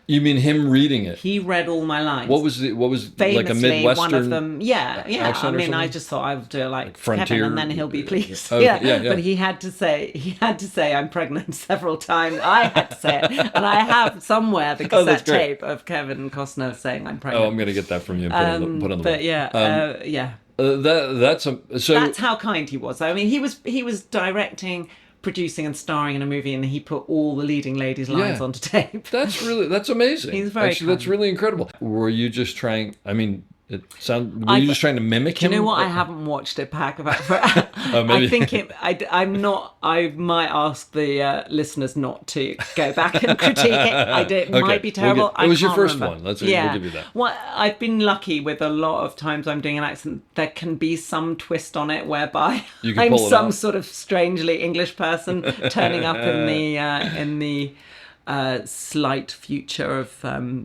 You mean him reading it? He read all my lines. What was famously, like a Midwestern? One of them, I mean, I just thought I would do it like Frontier, Kevin, and then he'll be pleased. Oh, yeah. But he had to say I'm pregnant several times. I had to say it, and I have somewhere the cassette tape of Kevin Costner saying I'm pregnant. Oh, I'm going to get that from you and put on the But that's how kind he was. I mean, he was directing, producing and starring in a movie, and he put all the leading ladies' lines onto tape. That's amazing. He's very Actually, that's really incredible. Were you just trying? I mean, were you just trying to mimic him? You know what? I haven't watched it back about. Maybe. I think I'm not. I might ask the listeners not to go back and critique it. It might be terrible. It was your first remember. one. We'll give you that. Well, I've been lucky with a lot of times I'm doing an accent. There can be some twist on it whereby I'm some sort of strangely English person turning up in the slight future of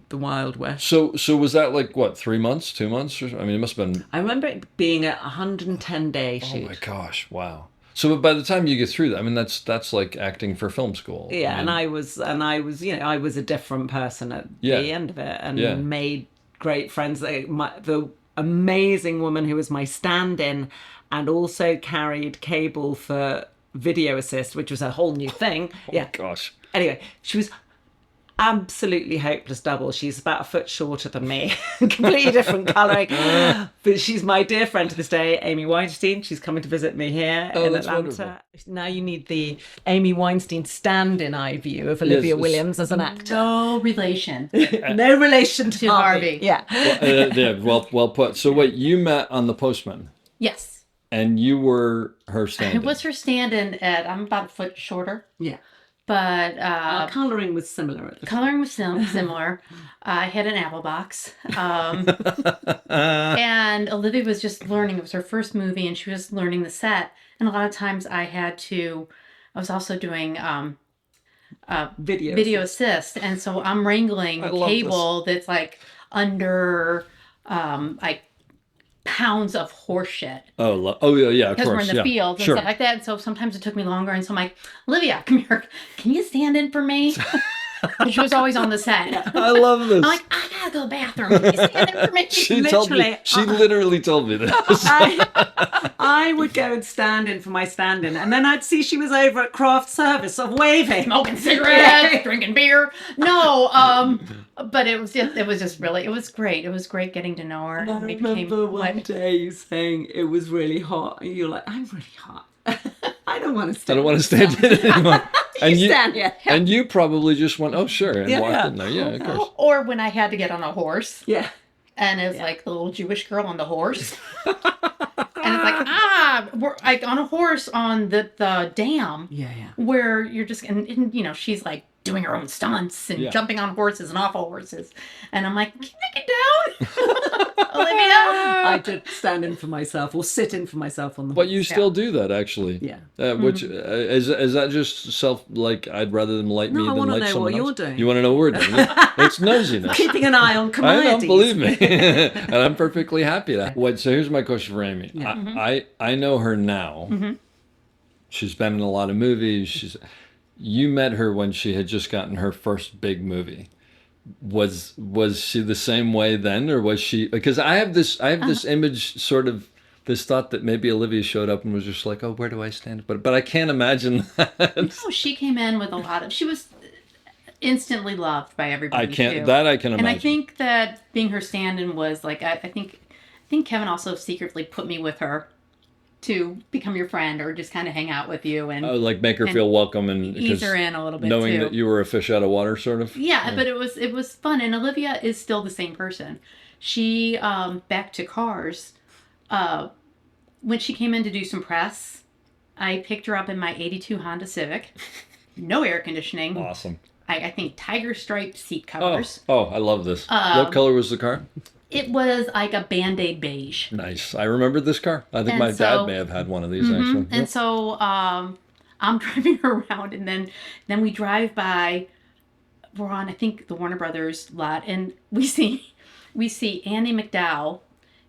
the Wild West. So was that like what, 3 months, 2 months? I mean, it must have been. I remember it being a 110-day shoot. Oh my gosh! Wow. So by the time you get through that, I mean, that's like acting for film school. Yeah, and I was I was a different person at the end of it, and made great friends. The amazing woman who was my stand-in, and also carried cable for video assist, which was a whole new thing. Oh gosh. Anyway, she was absolutely hopeless double. She's about a foot shorter than me, completely different colouring. But she's my dear friend to this day, Amy Weinstein. She's coming to visit me here in Atlanta. Wonderful. Now you need the Amy Weinstein stand-in eye view of Olivia Williams as an actor. No relation. No relation to Harvey. Yeah. Well put. So wait, you met on the Postman. Yes. And you were her stand-in. I was her stand-in I'm about a foot shorter. Yeah. But colouring was similar. Colouring was similar. I had an apple box. And Olivia was just learning. It was her first movie, and she was learning the set. And a lot of times I was also doing video assist. And so I'm wrangling cable that's like under like pounds of horse shit. Oh yeah, of course. Because we're in the field and stuff like that. And so sometimes it took me longer. And so I'm like, Olivia, come here. Can you stand in for me? And she was always on the set. I love this. I'm like, I gotta go to the bathroom. Can you stand in for me? She literally told me this. I would go and stand in for my stand-in, and then I'd see she was over at craft service of waving, smoking cigarettes, drinking beer. No, but it was great. It was great getting to know her. And I remember one day you saying it was really hot, and you're like, I'm really hot. I don't want to stand. I don't want to stand in it anymore. And you stand, and you probably just went, oh sure, and walked in there. Yeah, of course. Or when I had to get on a horse. Yeah. and it's like the little Jewish girl on the horse. And it's like, we're like on a horse on the dam. Yeah. Where you're just, and you know, she's like doing her own stunts and jumping on horses and off of horses. And I'm like, can you get down? Olivia? I did stand in for myself or sit in for myself on the But you still do that, actually. Yeah. Which is that just like I'd rather them light me I than wanna light know someone what else? you're doing. You want to know what we're doing? It's nosiness. Keeping an eye on I commodities. don't believe me, and I'm perfectly happy that. So here's my question for Amy. I know her now. She's been in a lot of movies. You met her when she had just gotten her first big movie. Was she the same way then, or was she? Because I have this image, sort of this thought that maybe Olivia showed up and was just like, oh, where do I stand? But I can't imagine that. No, she came in with a lot of. She was instantly loved by everybody. I can imagine. And I think that being her stand-in was like I think Kevin also secretly put me with her to become your friend or just kind of hang out with you and like make her feel welcome and ease her in a little bit knowing too. that you were a fish out of water, sort of. Yeah, but it was fun, and Olivia is still the same person. She back to Cars. When she came in to do some press, I picked her up in my '82 Honda Civic, no air conditioning. Awesome. I think tiger striped seat covers. Oh, I love this. What color was the car? It was like a Band-Aid beige. Nice. I remember this car. I think my dad may have had one of these, actually. And so I'm driving her around, and then we drive by. We're on, I think, the Warner Brothers lot, and we see Andy McDowell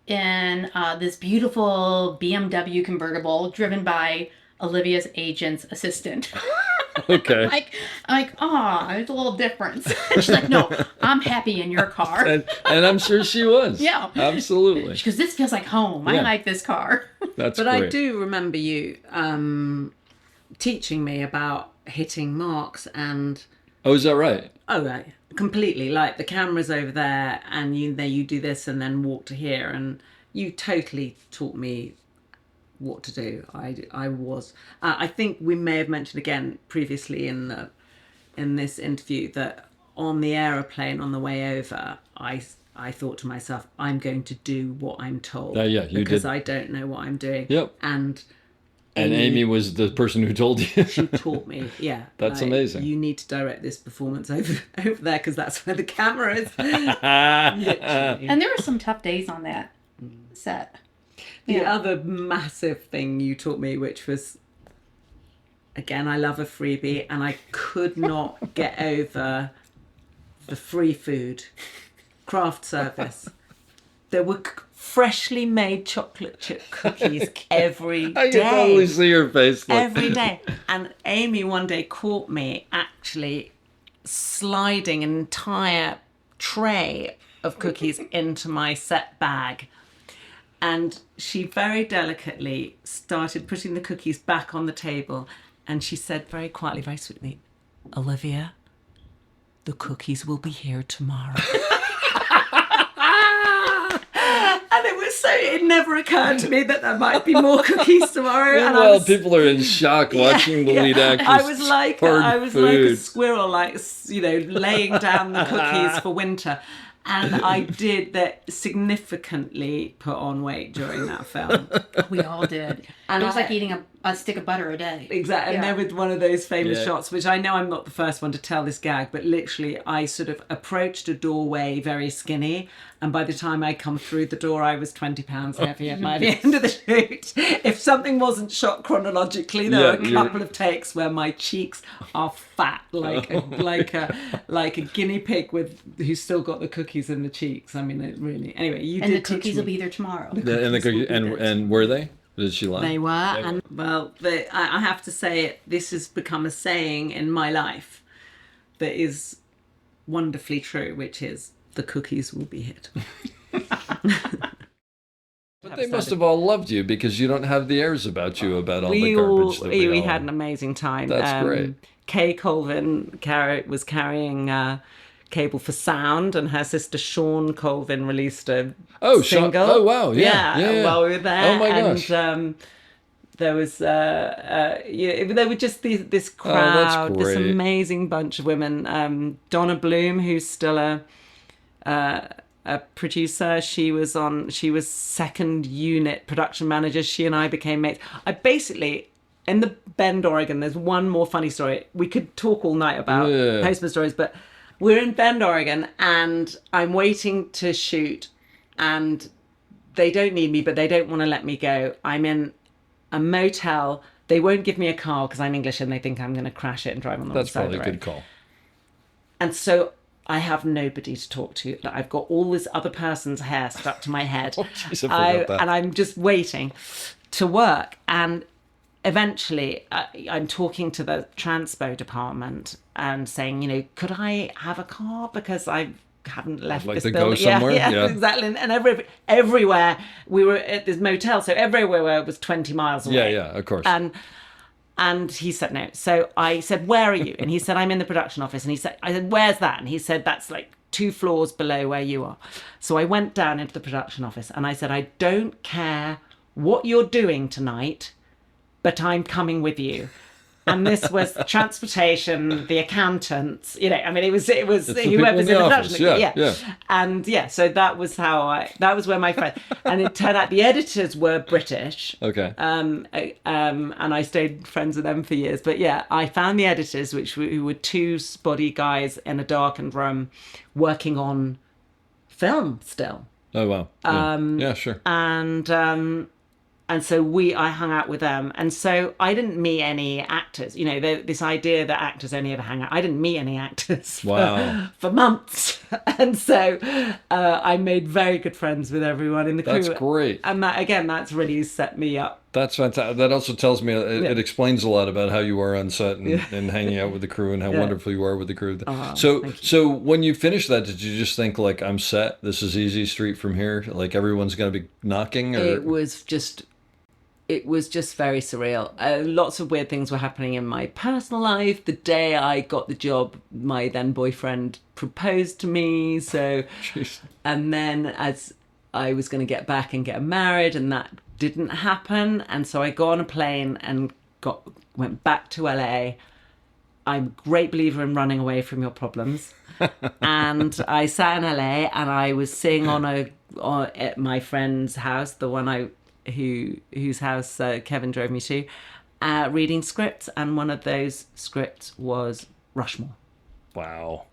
in this beautiful BMW convertible driven by Olivia's agent's assistant. Okay. I'm like, oh, there's a little difference. And she's like, no, I'm happy in your car. And I'm sure she was. Yeah. Absolutely. She goes, this feels like home. I like this car. That's But great. I do remember you teaching me about hitting marks and... Oh, is that right? Oh, right. Completely. Like the camera's over there and you do this and then walk to here. And you totally taught me what to do. I think we may have mentioned again previously in this interview that on the aeroplane on the way over, I thought to myself, I'm going to do what I'm told. You because did. I don't know what I'm doing. Yep. And Amy was the person who told you. She taught me. Yeah. That's amazing. You need to direct this performance over there because that's where the camera is. And there were some tough days on that set. The other massive thing you taught me, which was, again, I love a freebie, and I could not get over the free food craft service. There were freshly made chocolate chip cookies every day. I can totally see your face. Every day. And Amy one day caught me actually sliding an entire tray of cookies into my set bag. And she very delicately started putting the cookies back on the table. And she said very quietly, very sweetly, Olivia, the cookies will be here tomorrow. And it never occurred to me that there might be more cookies tomorrow. Meanwhile, people are in shock watching the lead actress. I was like a food. squirrel, laying down the cookies for winter. And I did that significantly put on weight during that film. We all did. And it was like eating a stick of butter a day. Exactly. And there was one of those famous shots, which I know I'm not the first one to tell this gag, but literally I sort of approached a doorway very skinny. And by the time I come through the door, I was 20 pounds heavier by the end of the shoot. If something wasn't shot chronologically, there were a couple of takes where my cheeks are fat, like a guinea pig who's still got the cookies in the cheeks. I mean, it really. Anyway, you and did. The cookies will be there tomorrow. And were they? Did she lie? They were, and well, I have to say, this has become a saying in my life that is wonderfully true, which is the cookies will be hit. But they must have all loved you because you don't have the airs about you about all the garbage that we had an amazing time. That's great. Kay Colvin was carrying cable for sound, and her sister Sean Colvin released a single. Oh wow, yeah. While we were there. Oh my gosh. And there was there were just this crowd, this amazing bunch of women. Donna Bloom, who's still a a producer. She was second unit production manager. She and I became mates. I basically, in the Bend, Oregon, there's one more funny story. We could talk all night about Postman stories, but we're in Bend, Oregon, and I'm waiting to shoot, and they don't need me, but they don't want to let me go. I'm in a motel. They won't give me a car because I'm English and they think I'm going to crash it and drive on the That's side of the probably a road. good call. And so I have nobody to talk to. Like, I've got all this other person's hair stuck to my head. Jeez, I forgot that. And I'm just waiting to work. And eventually I'm talking to the transpo department and saying, could I have a car? Because I haven't left Like this to go building. somewhere? Yeah, exactly. And everywhere, we were at this motel, so everywhere was 20 miles away. Yeah, of course. And he said no. So I said, where are you? And he said, I'm in the production office. And I said, where's that? And he said, that's like 2 floors below where you are. So I went down into the production office and I said, I don't care what you're doing tonight, but I'm coming with you. And this was transportation, the accountants, it was whoever's in the production. Yeah. And so that was where my friend, and it turned out the editors were British. Okay. And I stayed friends with them for years. But yeah, I found the editors, who were 2 spotty guys in a darkened room working on film still. Oh, wow. Yeah, sure. And so I hung out with them. And so I didn't meet any actors. This idea that actors only ever hang out. I didn't meet any actors for months. And so I made very good friends with everyone in the crew. That's great. And that's really set me up. That's fantastic. That also tells me, it explains a lot about how you are on set and hanging out with the crew and how wonderful you are with the crew. So when you finished that, did you just think, like, I'm set, this is easy street from here? Like, everyone's going to be knocking? Or? It was just very surreal. Lots of weird things were happening in my personal life. The day I got the job, my then boyfriend proposed to me. So, Jeez. And then as I was going to get back and get married, and that didn't happen. And so I got on a plane and went back to LA. I'm a great believer in running away from your problems. And I sat in LA and I was sitting at my friend's house, the one whose house Kevin drove me to, reading scripts, and one of those scripts was Rushmore. Wow.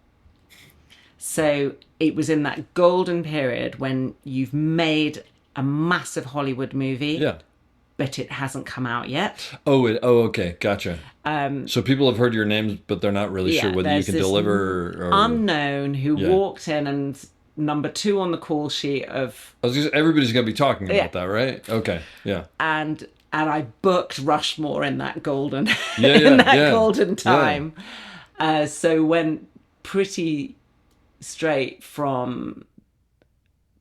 So it was in that golden period when you've made a massive Hollywood movie, but it hasn't come out yet. Okay, gotcha. So people have heard your names, but they're not really sure whether you can deliver or... unknown who walked in and number 2 on the call sheet of... everybody's going to be talking about that, right? Okay, yeah. And I booked Rushmore in that golden golden time. Yeah. So went pretty straight from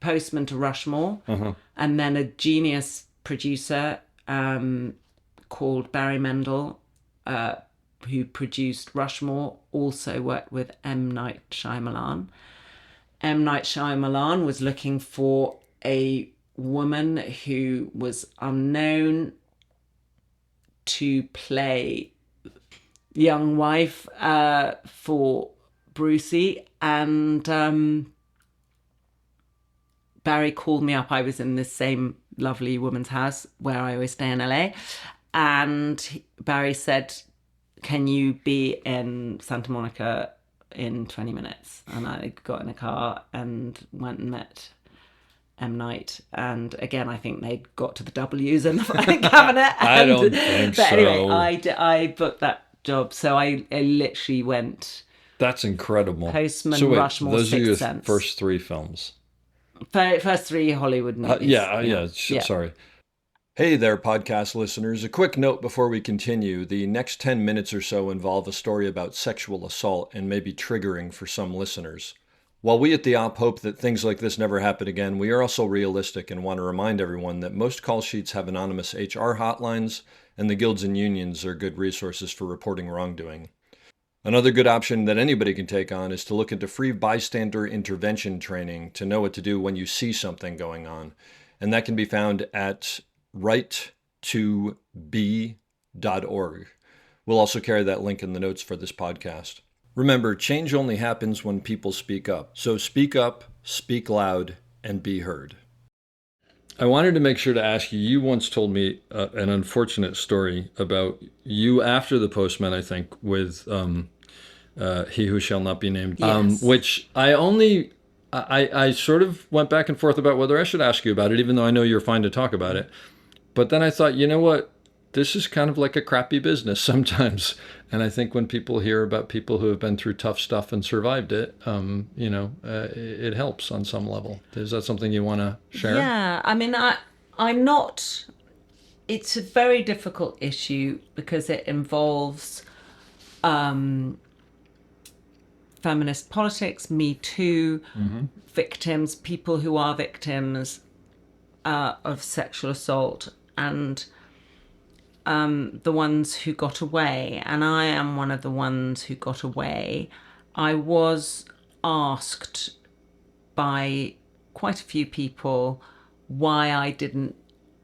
Postman to Rushmore. And then a genius producer called Barry Mendel, who produced Rushmore, also worked with M. Night Shyamalan. M. Night Shyamalan was looking for a woman who was unknown to play young wife for Brucey, and Barry called me up. I was in this same lovely woman's house where I always stay in LA, and Barry said, can you be in Santa Monica in 20 minutes? And I got in a car and went and met M. Night, and again I think they got to the W's in the filing cabinet. I don't think but so. Anyway, I booked that job, so I literally went. That's incredible. Postman, so wait, Rushmore, those are your Sixth Sense. first 3 films. First 3 Hollywood movies. Sorry. Hey there, podcast listeners. A quick note before we continue. The next 10 minutes or so involve a story about sexual assault and may be triggering for some listeners. While we at the Op hope that things like this never happen again, we are also realistic and want to remind everyone that most call sheets have anonymous HR hotlines, and the guilds and unions are good resources for reporting wrongdoing. Another good option that anybody can take on is to look into free bystander intervention training to know what to do when you see something going on. And that can be found at right2b.org. We'll also carry that link in the notes for this podcast. Remember, change only happens when people speak up. So speak up, speak loud, and be heard. I wanted to make sure to ask you, you once told me an unfortunate story about you after the Postman, I think, with He Who Shall Not Be Named, Yes. which I sort of went back and forth about whether I should ask you about it, even though I know you're fine to talk about it. But then I thought, you know what? This is kind of like a crappy business sometimes. And I think when people hear about people who have been through tough stuff and survived it, it helps on some level. Is that something you want to share? Yeah, I mean, I'm not. It's a very difficult issue because it involves feminist politics, Me Too, victims, people who are victims of sexual assault, and the ones who got away. And I am one of the ones who got away. I was asked by quite a few people why I didn't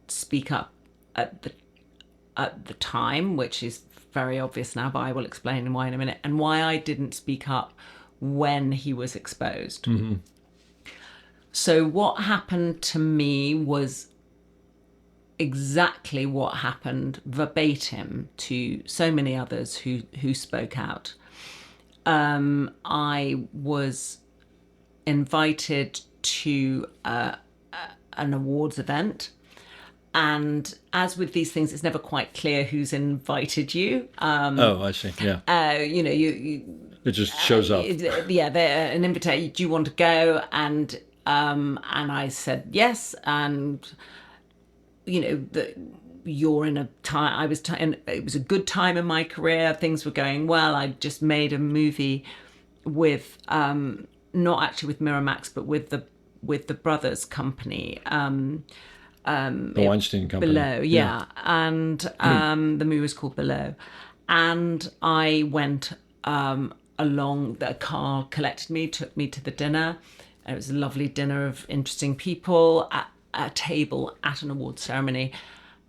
speak up at the time, which is very obvious now, but I will explain why in a minute, and why I didn't speak up when he was exposed. So what happened to me was exactly what happened verbatim to so many others who spoke out. I was invited to an awards event, and as with these things, it's never quite clear who's invited you. Oh, I see. Yeah. It just shows up. Yeah, they're an invitation. Do you want to go? And I said yes, and you're in a time. It was a good time in my career. Things were going well. I just made a movie with not actually with Miramax, but with the brothers company. The Weinstein Company. Below, yeah. And the movie was called Below. And I went along, the car collected me, took me to the dinner. And it was a lovely dinner of interesting people at a table at an award ceremony.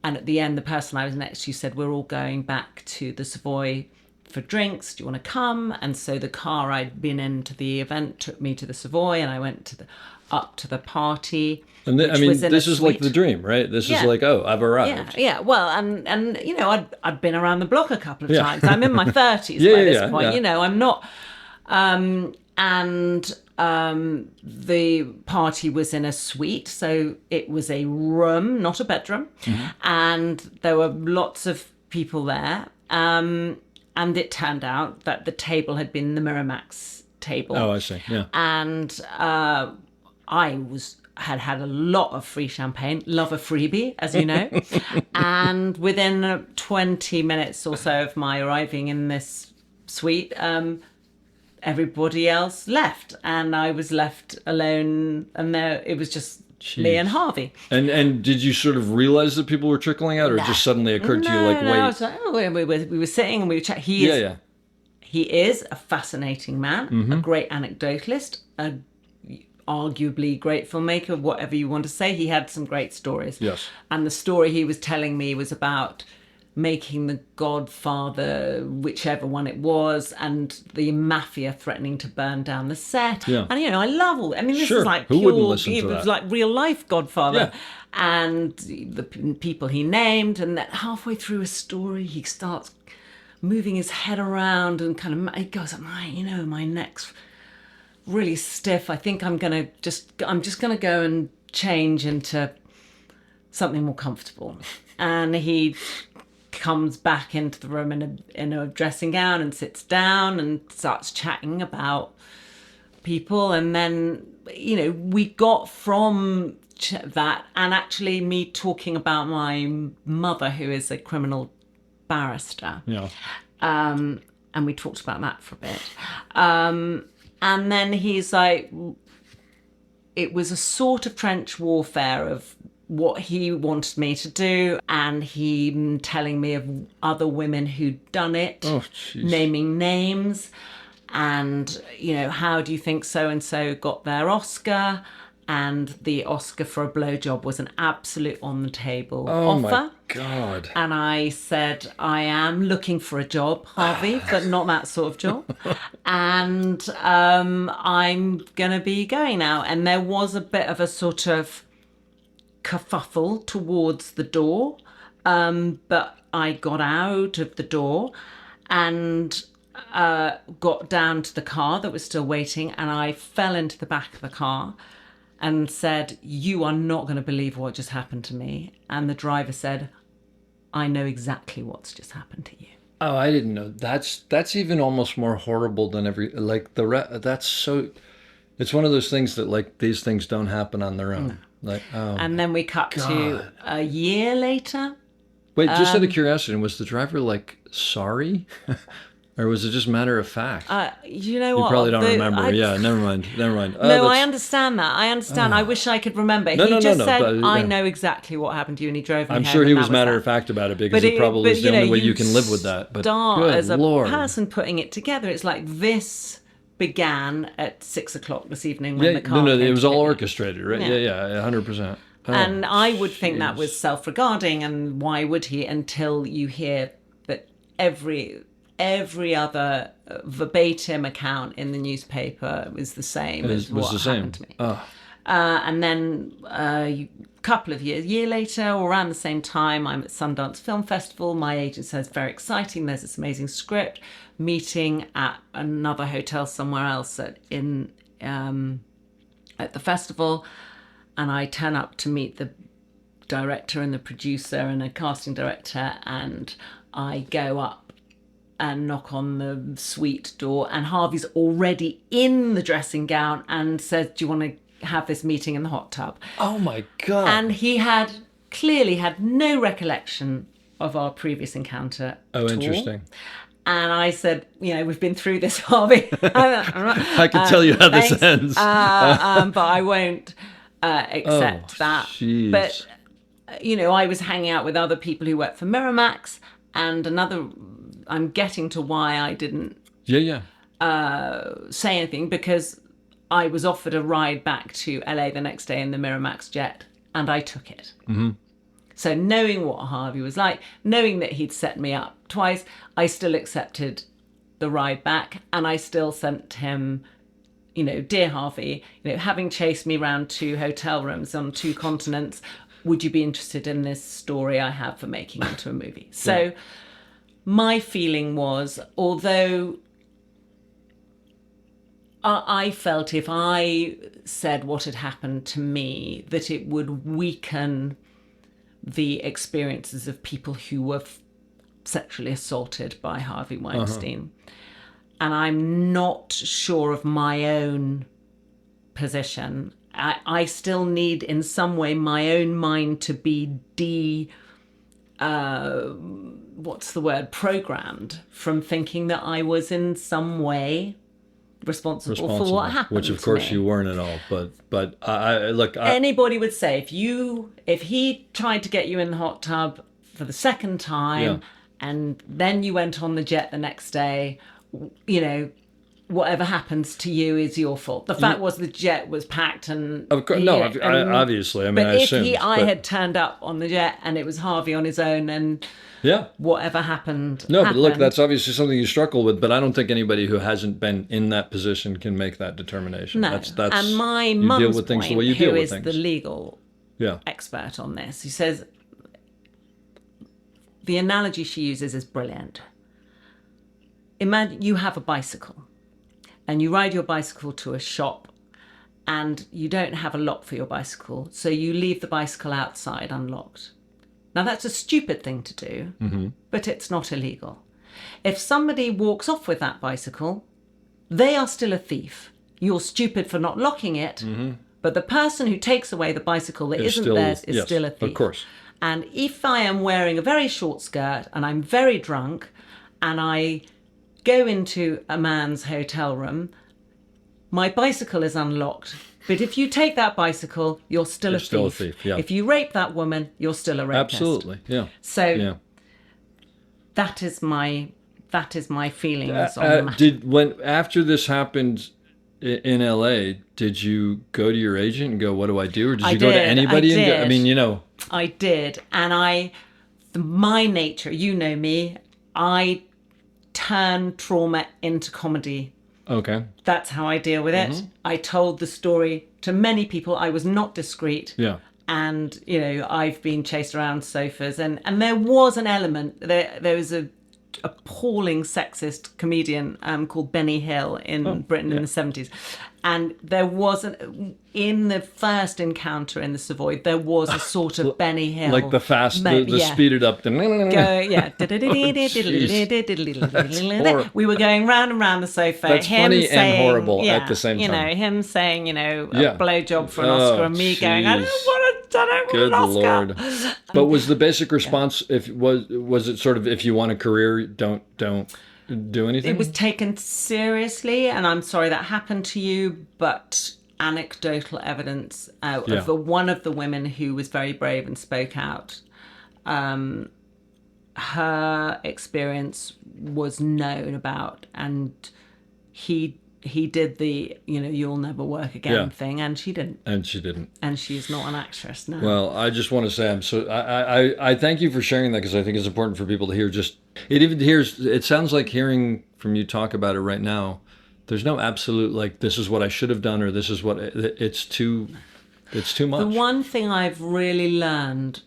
And at the end, the person I was next to said, we're all going back to the Savoy for drinks. Do you want to come? And so the car I'd been in to the event took me to the Savoy, and I went up to the party. And this is like the dream, right? This is like, oh, I've arrived. Yeah. Well, and I'd been around the block a couple of times. I'm in my 30s by this point. Yeah. I'm not. The party was in a suite, so it was a room, not a bedroom, and there were lots of people there. And it turned out that the table had been the Miramax table. Oh, I see. Yeah. And I had a lot of free champagne, love a freebie, as you know. And within 20 minutes or so of my arriving in this suite, everybody else left, and I was left alone, and there it was just me and Harvey. And did you sort of realize that people were trickling out, or it just suddenly occurred to you, like, wait? I was like, we were sitting and we were chatting. He is a fascinating man, a great anecdotalist, a arguably great filmmaker, whatever you want to say. He had some great stories. Yes. And the story he was telling me was about making The Godfather, whichever one it was, and the mafia threatening to burn down the set. Yeah. And I love all. I mean, this Sure. is like Who pure. wouldn't listen to it was that? like real life Godfather. Yeah. And the people he named, and then halfway through a story, he starts moving his head around and kind of he goes, my neck's really stiff. I think I'm just gonna go and change into something more comfortable. And he comes back into the room in a dressing gown and sits down and starts chatting about people. And then we got from that, and actually me talking about my mother, who is a criminal barrister. Yeah. And we talked about that for a bit. And then he's like, it was a sort of trench warfare of what he wanted me to do, and he telling me of other women who'd done it, naming names, and how do you think so and so got their Oscar? And the Oscar for a blowjob was an absolute on the table offer. God. And I said, I am looking for a job, Harvey, but not that sort of job. And I'm going to be going now. And there was a bit of a sort of kerfuffle towards the door. But I got out of the door and got down to the car that was still waiting. And I fell into the back of the car and said, you are not going to believe what just happened to me. And the driver said, I know exactly what's just happened to you. Oh, I didn't know. That's even almost more horrible than that's so. It's one of those things that like these things don't happen on their own. Like, oh. And then we cut to a year later. Wait, just out of curiosity, was the driver like sorry? Or was it just matter of fact? You know what? You probably don't remember. Yeah, never mind. No, I understand that. I understand. I wish I could remember. He just said, I know exactly what happened to you, and he drove me home. I'm sure he was matter of fact about it because it probably is the only way you can live with that. But start as a person putting it together. It's like this began at 6:00 this evening when the car came it was to all me. orchestrated, right? Yeah, 100%. Oh, and I would think that was self-regarding, and why would he? Until you hear that every other verbatim account in the newspaper was the same as what happened to me. Oh. And then a couple of year later, or around the same time, I'm at Sundance Film Festival. My agent says, very exciting, there's this amazing script. Meeting at another hotel somewhere else at the festival. And I turn up to meet the director and the producer and a casting director, and I go up and knock on the suite door, and Harvey's already in the dressing gown and says, do you want to have this meeting in the hot tub? Oh my God. And he had clearly had no recollection of our previous encounter at all. Interesting. And I said, we've been through this, Harvey. I can tell you how this ends. But I won't accept that. Geez. But, I was hanging out with other people who work for Miramax, and I'm getting to why I didn't say anything, because I was offered a ride back to LA the next day in the Miramax jet, and I took it. Mm-hmm. So knowing what Harvey was like, knowing that he'd set me up twice, I still accepted the ride back, and I still sent him, dear Harvey, having chased me around 2 hotel rooms on 2 continents, would you be interested in this story I have for making into a movie? So my feeling was, although I felt if I said what had happened to me, that it would weaken the experiences of people who were sexually assaulted by Harvey Weinstein. And I'm not sure of my own position. I still need, in some way, my own mind to be programmed from thinking that I was in some way responsible for what happened. Which, of course, you weren't at all. But anybody would say if he tried to get you in the hot tub for the second time, and then you went on the jet the next day, whatever happens to you is your fault. The fact was the jet was packed, and of course, obviously. I mean, but if I had turned up on the jet and it was Harvey on his own, and whatever happened. No, but look, that's obviously something you struggle with. But I don't think anybody who hasn't been in that position can make that determination. No, that's and my you mum's deal with things point, the way you who deal with is things. the legal expert on this, he says the analogy she uses is brilliant. Imagine you have a bicycle, and you ride your bicycle to a shop, and you don't have a lock for your bicycle, so you leave the bicycle outside unlocked. Now, that's a stupid thing to do, but it's not illegal. If somebody walks off with that bicycle, they are still a thief. You're stupid for not locking it, but the person who takes away the bicycle that isn't theirs is still a thief. Of course. And if I am wearing a very short skirt and I'm very drunk and I go into a man's hotel room, my bicycle is unlocked. But if you take that bicycle, you're still a thief. Still a thief, yeah. If you rape that woman, you're still a rapist. Absolutely, yeah. So that is my feelings on the matter. After this happened in LA, did you go to your agent and go, what do I do? Or did you go to anybody? I did. I did. And I my nature, you know me, I turn trauma into comedy. Okay. That's how I deal with it. I told the story to many people. I was not discreet. Yeah. And, you know, I've been chased around sofas. And there was an element, there was a appalling sexist comedian called Benny Hill in Britain in the 70s. And there wasn't, in the first encounter in the Savoy, there was a sort of Benny Hill. Like the fast, the speeded up. Go, yeah. We were going round and round the sofa. That's him funny saying, and horrible at the same You time. know, him saying, you know, a blowjob for an Oscar, and me going, I don't jeez. want Good an Oscar. Lord. But was the basic response, if was it sort of, if you want a career, don't do anything? It was taken seriously, and I'm sorry that happened to you, but anecdotal evidence of one of the women who was very brave and spoke out. Her experience was known about, and he did the, you know, you'll never work again thing, and she didn't. And she's not an actress now. Well, I just want to say I thank you for sharing that, because I think it's important for people to hear. It sounds like hearing from you talk about it right now, there's no absolute, like, this is what I should have done, or this is what, it's too much. The one thing I've really learned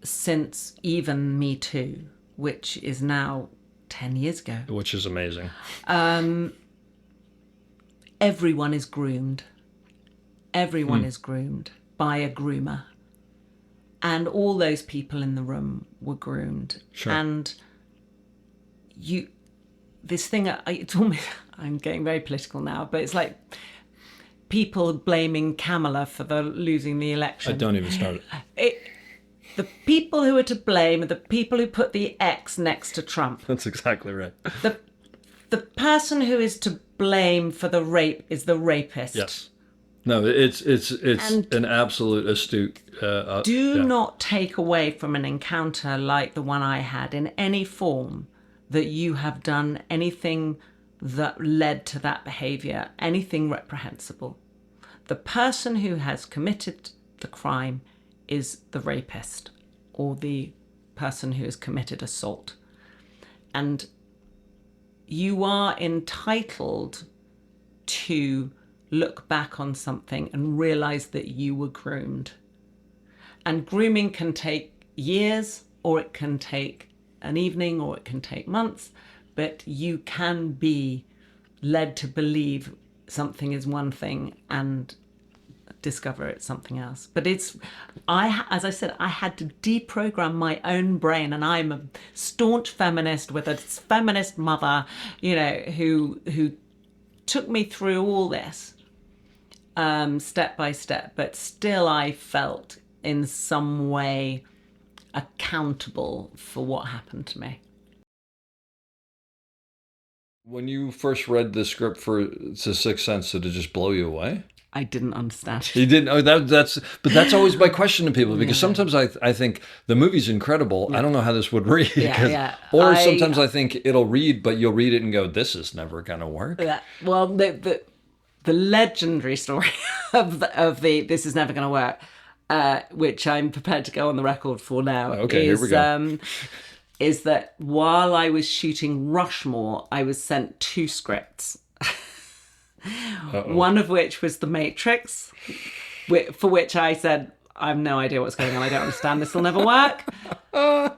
since even Me Too, which is now 10 years ago. Which is amazing. Everyone is groomed. Everyone is groomed by a groomer. And all those people in the room were groomed. Sure. And this thing, it's almost, I'm getting very political now, but it's like people blaming Kamala for losing the election. Don't even start it. The people who are to blame are the people who put the X next to Trump. That's exactly right. The person who is to blame for the rape is the rapist. Yes. No, it's an absolute astute. Do not take away from an encounter like the one I had in any form that you have done anything that led to that behaviour, anything reprehensible. The person who has committed the crime is the rapist or the person who has committed assault. And you are entitled to look back on something and realise that you were groomed. And grooming can take years, or it can take an evening, or it can take months, but you can be led to believe something is one thing and discover it's something else. But as I said, I had to deprogram my own brain, and I'm a staunch feminist with a feminist mother, you know, who took me through all this step by step, but still I felt in some way accountable for what happened to me. When you first read the script for The Sixth Sense, did it just blow you away? I didn't understand it. You didn't? Oh, but that's always my question to people, because sometimes I think the movie's incredible. I don't know how this would read. Or sometimes I think it'll read, but you'll read it and go, this is never going to work. Well, the legendary story of the this is never going to work, which I'm prepared to go on the record for now. Okay, here we go. Is that while I was shooting Rushmore, I was sent 2 scripts. One of which was The Matrix, for which I said, I have no idea what's going on. I don't understand. This will never work.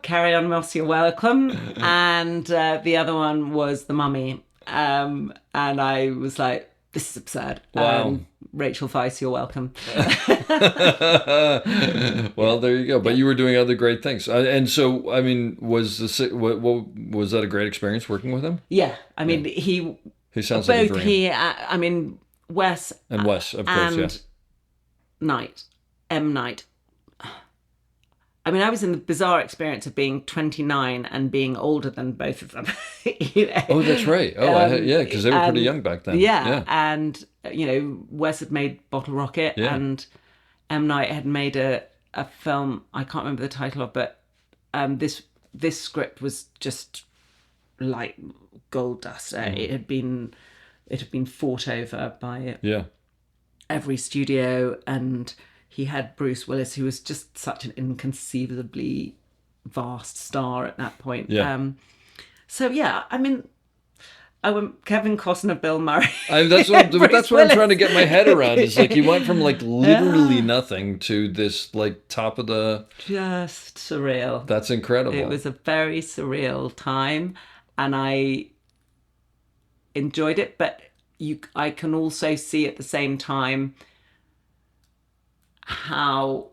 Carry on, Moss, you're welcome. And the other one was The Mummy. And I was like, this is absurd. Wow. Rachel Weisz, you're welcome. Well, there you go. But you were doing other great things. And so, I mean, was that a great experience working with him? Yeah. I mean, he sounds both like a dream. Wes. And Wes, of course, and M. Night. I mean, I was in the bizarre experience of being 29 and being older than both of them. You know? Oh, that's right. Oh, yeah, because they were pretty young back then. Yeah, and, you know, Wes had made Bottle Rocket, and M. Night had made a film, I can't remember the title of, but this script was just like gold dust. It had been fought over by every studio, and he had Bruce Willis, who was just such an inconceivably vast star at that point. Yeah. So yeah, I mean, I went Kevin Costner, Bill Murray. That's what Bruce I'm trying to Willis. get my head around. Is like you went from like literally nothing to this like top of the. Just surreal. That's incredible. It was a very surreal time, and I enjoyed it. But I can also see at the same time how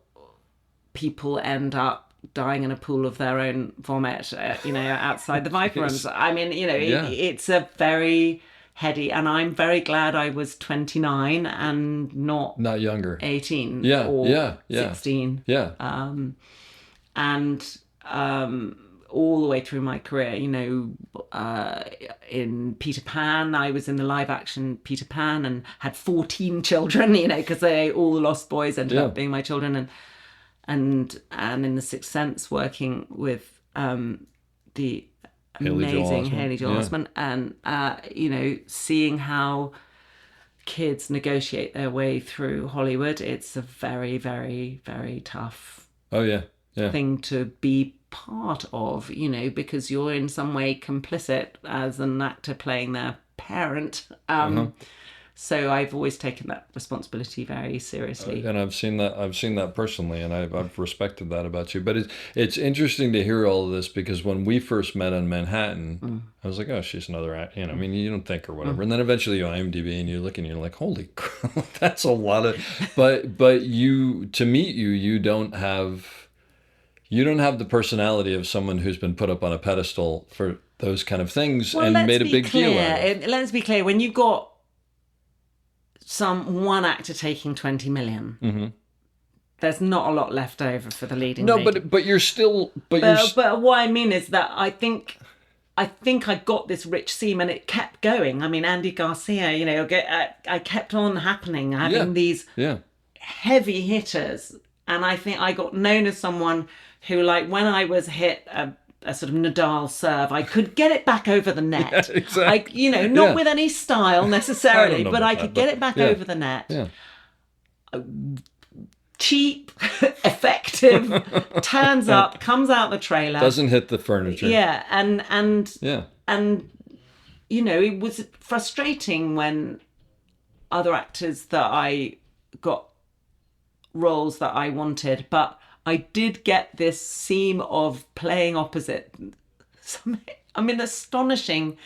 people end up dying in a pool of their own vomit, outside the Viper rooms. I mean, it's a very heady, and I'm very glad I was 29 and not younger, 18 or 16. Yeah. And all the way through my career, in Peter Pan, I was in the live action Peter Pan and had 14 children, because all the Lost Boys ended up being my children, and in The Sixth Sense, working with the amazing Haley Joel Osment, and seeing how kids negotiate their way through Hollywood. It's a very, very, very tough thing to be part of, because you're in some way complicit as an actor playing their parent. So I've always taken that responsibility very seriously. And I've seen that personally, and I've respected that about you. But it's interesting to hear all of this, because when we first met in Manhattan, I was like, oh, she's another actor. I mean, you don't think or whatever. And then eventually you IMDb and you look and you're like, holy crap, that's a lot of. But you, to meet you, you don't have the personality of someone who's been put up on a pedestal for those kind of things and made a big deal out of it. Let's be clear. When you've got one actor taking 20 million, there's not a lot left over for the leading lead. but you're still but what I mean is that I think I got this rich seam, and it kept going. I mean, Andy Garcia, I kept on having these heavy hitters, and I think I got known as someone who, like, when I was hit a sort of Nadal serve, I could get it back over the net. Yeah, exactly. Not with any style necessarily, but I could get it back over the net. Yeah. Cheap, effective, turns up, comes out the trailer, doesn't hit the furniture. Yeah, and it was frustrating when other actors that I got roles that I wanted, but I did get this seam of playing opposite astonishing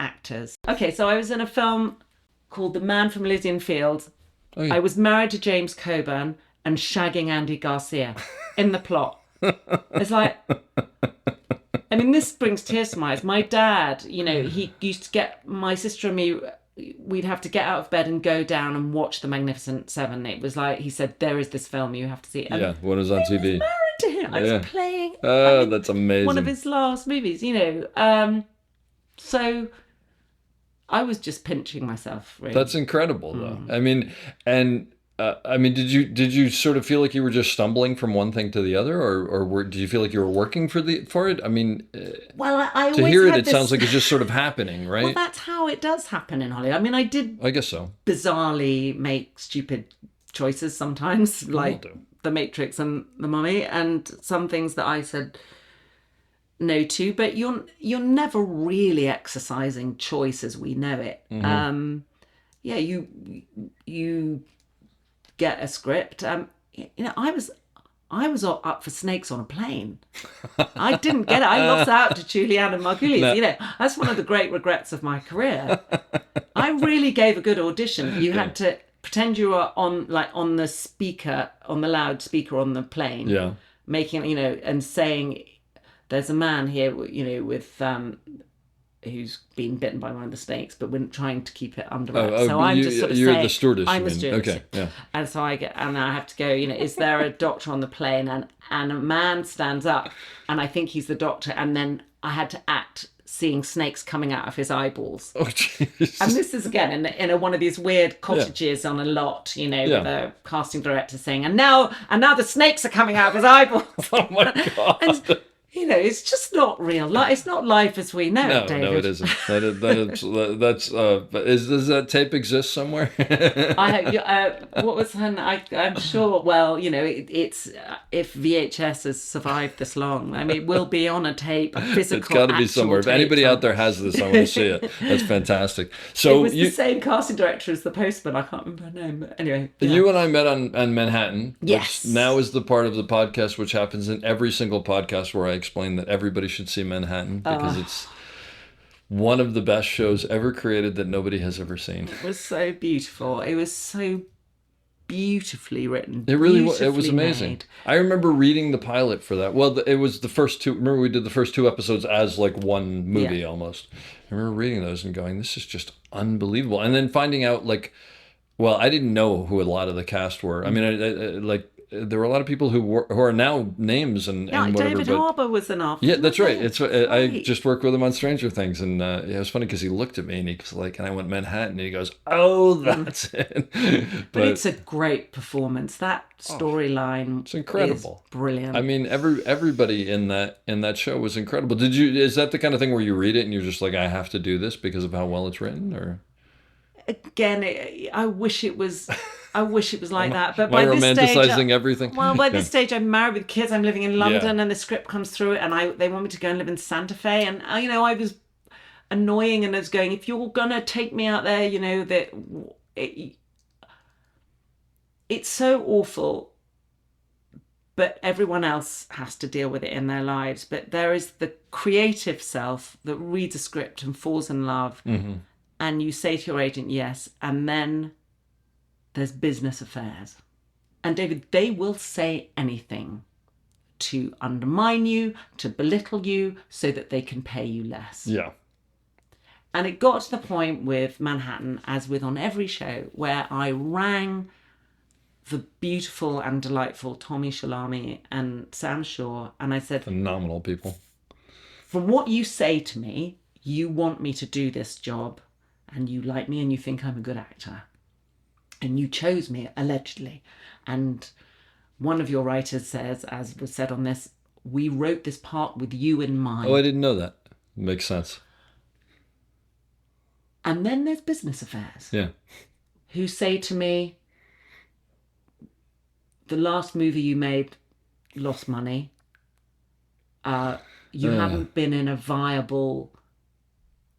actors. Okay, so I was in a film called The Man from Elysian Fields. Oh, yeah. I was married to James Coburn and shagging Andy Garcia in the plot. It's like, I mean, this brings tears to my eyes. My dad, he used to get my sister and me, we'd have to get out of bed and go down and watch The Magnificent Seven. It was like, he said, there is this film, you have to see it. And when it was on TV. I was married to him. I was playing that's amazing. one of his last movies, so I was just pinching myself, really. That's incredible, though. I mean, did you sort of feel like you were just stumbling from one thing to the other, or did you feel like you were working for it? I mean, well, I to hear it sounds like it's just sort of happening, right? Well, that's how it does happen in Hollywood. I mean, I guess so. Bizarrely make stupid choices sometimes, like The Matrix and The Mummy, and some things that I said no to, but you're never really exercising choice as we know it. You get a script. I was up for Snakes on a Plane. I didn't get it. I lost out to Juliana Margulies. No. That's one of the great regrets of my career. I really gave a good audition. You had to pretend you were on the speaker, on the loudspeaker on the plane. Yeah. Making, and saying, there's a man here, with who's been bitten by one of the snakes, but we're trying to keep it under wraps. So I'm just sort of saying, the stewardess. I'm the stewardess. Okay, yeah. And so I have to go, is there a doctor on the plane? And a man stands up, and I think he's the doctor, and then I had to act seeing snakes coming out of his eyeballs. Oh, jeez. And this is, again, in one of these weird cottages on a lot, with a casting director saying, and now the snakes are coming out of his eyeballs. Oh, my God. And it's just not real life. It's not life as we know No, it, David. no, it isn't. Does that tape exist somewhere? What was her? I'm sure. Well, it's if VHS has survived this long, I mean, it will be on a tape, a physical. It's got to be somewhere. If anybody out there has this, I want to see it. That's fantastic. So it was the same casting director as the Postman. I can't remember her name, but anyway. Yeah. You and I met on Manhattan. Yes. Which now is the part of the podcast which happens in every single podcast where I explain that everybody should see Manhattan because it's one of the best shows ever created that nobody has ever seen. It was so beautiful. It was so beautifully written. It really was. It was amazing. Made. I remember reading the pilot for that. Well, it was the first two. Remember, we did the first two episodes as like one movie almost. I remember reading those and going, "This is just unbelievable." And then finding out, like, well, I didn't know who a lot of the cast were. I mean, there were a lot of people who are now names and whatever. David Harbour was an after. Yeah, that's right. I just worked with him on Stranger Things, and it was funny because he looked at me and he was like, and I went Manhattan, and he goes, "Oh, that's it." But it's a great performance. That storyline, it's incredible, is brilliant. I mean, everybody in that show was incredible. Is that the kind of thing where you read it and you're just like, I have to do this because of how well it's written, or? Again, I wish it was like that. But by by this stage, romanticizing everything. Well, by this stage, I'm married with kids. I'm living in London, and the script comes through, and they want me to go and live in Santa Fe, and I was annoying, and I was going, if you're gonna take me out there, it's so awful. But everyone else has to deal with it in their lives. But there is the creative self that reads a script and falls in love. Mm-hmm. And you say to your agent, yes, and then there's business affairs. And David, they will say anything to undermine you, to belittle you, so that they can pay you less. Yeah. And it got to the point with Manhattan, as with on every show, where I rang the beautiful and delightful Tommy Shalami and Sam Shaw, and I said, phenomenal people. From what you say to me, you want me to do this job, and you like me and you think I'm a good actor. And you chose me, allegedly. And one of your writers says, as was said on this, we wrote this part with you in mind. Oh, I didn't know that. Makes sense. And then there's business affairs. Yeah. Who say to me, the last movie you made lost money. You haven't been in a viable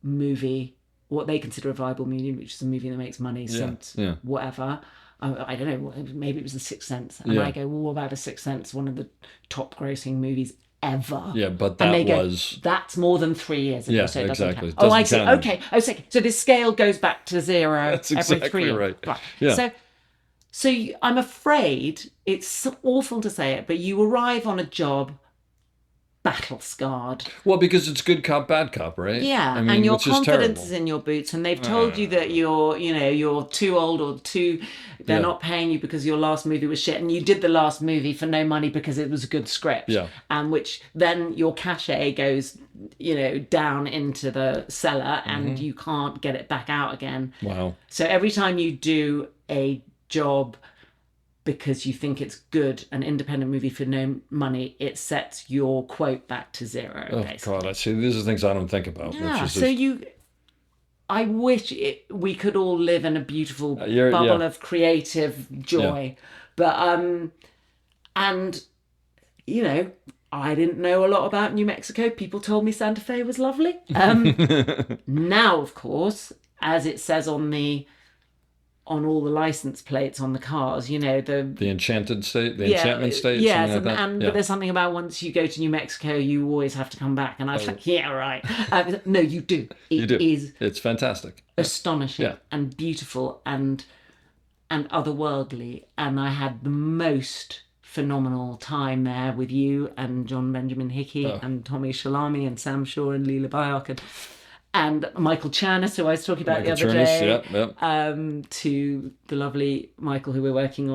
movie, what they consider a viable movie, which is a movie that makes money since whatever. I don't know, maybe it was The Sixth Sense. And I go, well, what about The Sixth Sense? One of the top grossing movies ever. Yeah, but that was... That's more than 3 years ago, yeah, so it doesn't exactly. count. I see. Okay. So this scale goes back to zero That's every exactly 3 years. Right. Yeah. So I'm afraid, it's awful to say it, but you arrive on a job battle scarred. Well, because it's good cop, bad cop, right? Yeah, I mean, and your which confidence is is in your boots, and they've told you that you're too old or they're not paying you because your last movie was shit, and you did the last movie for no money because it was a good script. Yeah. And which then your cachet goes, down into the cellar, and you can't get it back out again. Wow. So every time you do a job because you think it's good, an independent movie for no money, it sets your quote back to zero. Oh, basically. God, I see. These are things I don't think about. Yeah, I wish we could all live in a beautiful bubble of creative joy. Yeah. But, I didn't know a lot about New Mexico. People told me Santa Fe was lovely. Now, of course, as it says on all the license plates on the cars, the enchanted state, enchantment state. Yes, but there's something about once you go to New Mexico, you always have to come back. And I was like, yeah, right. No, you do. It's fantastic, astonishing and beautiful and otherworldly. And I had the most phenomenal time there with you and John Benjamin Hickey and Tommy Shalami and Sam Shaw and Leela Bayok and Michael Chernus, who I was talking about the other day, to the lovely Michael, who we're working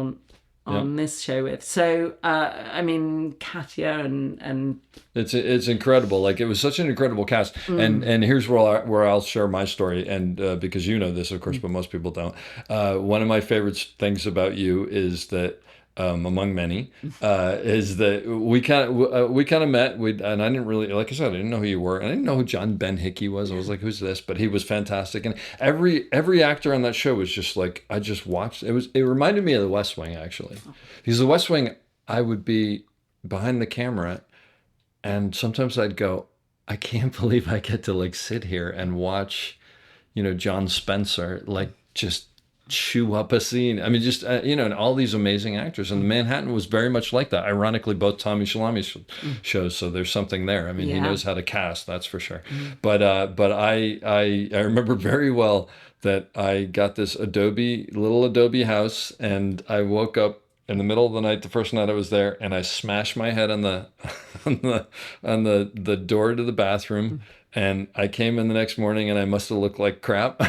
on this show with. So, Katya and it's incredible. Like, it was such an incredible cast. And here's where I'll share my story. And because you know this, of course, but most people don't. One of my favorite things about you is that among many, is that we kind of met. And I didn't really, like I said, I didn't know who you were, and I didn't know who John Ben Hickey was. I was like, who's this? But he was fantastic, and every actor on that show was just like, I just watched. It reminded me of The West Wing, actually, because The West Wing, I would be behind the camera, and sometimes I'd go, I can't believe I get to like sit here and watch, John Spencer like just chew up a scene. I mean, just and all these amazing actors. And Manhattan was very much like that. Ironically, both Tommy Shalhoub's shows, so there's something there. I mean, he knows how to cast, that's for sure. But I remember very well that I got this little Adobe house, and I woke up in the middle of the night, the first night I was there, and I smashed my head on the the door to the bathroom, and I came in the next morning, and I must have looked like crap.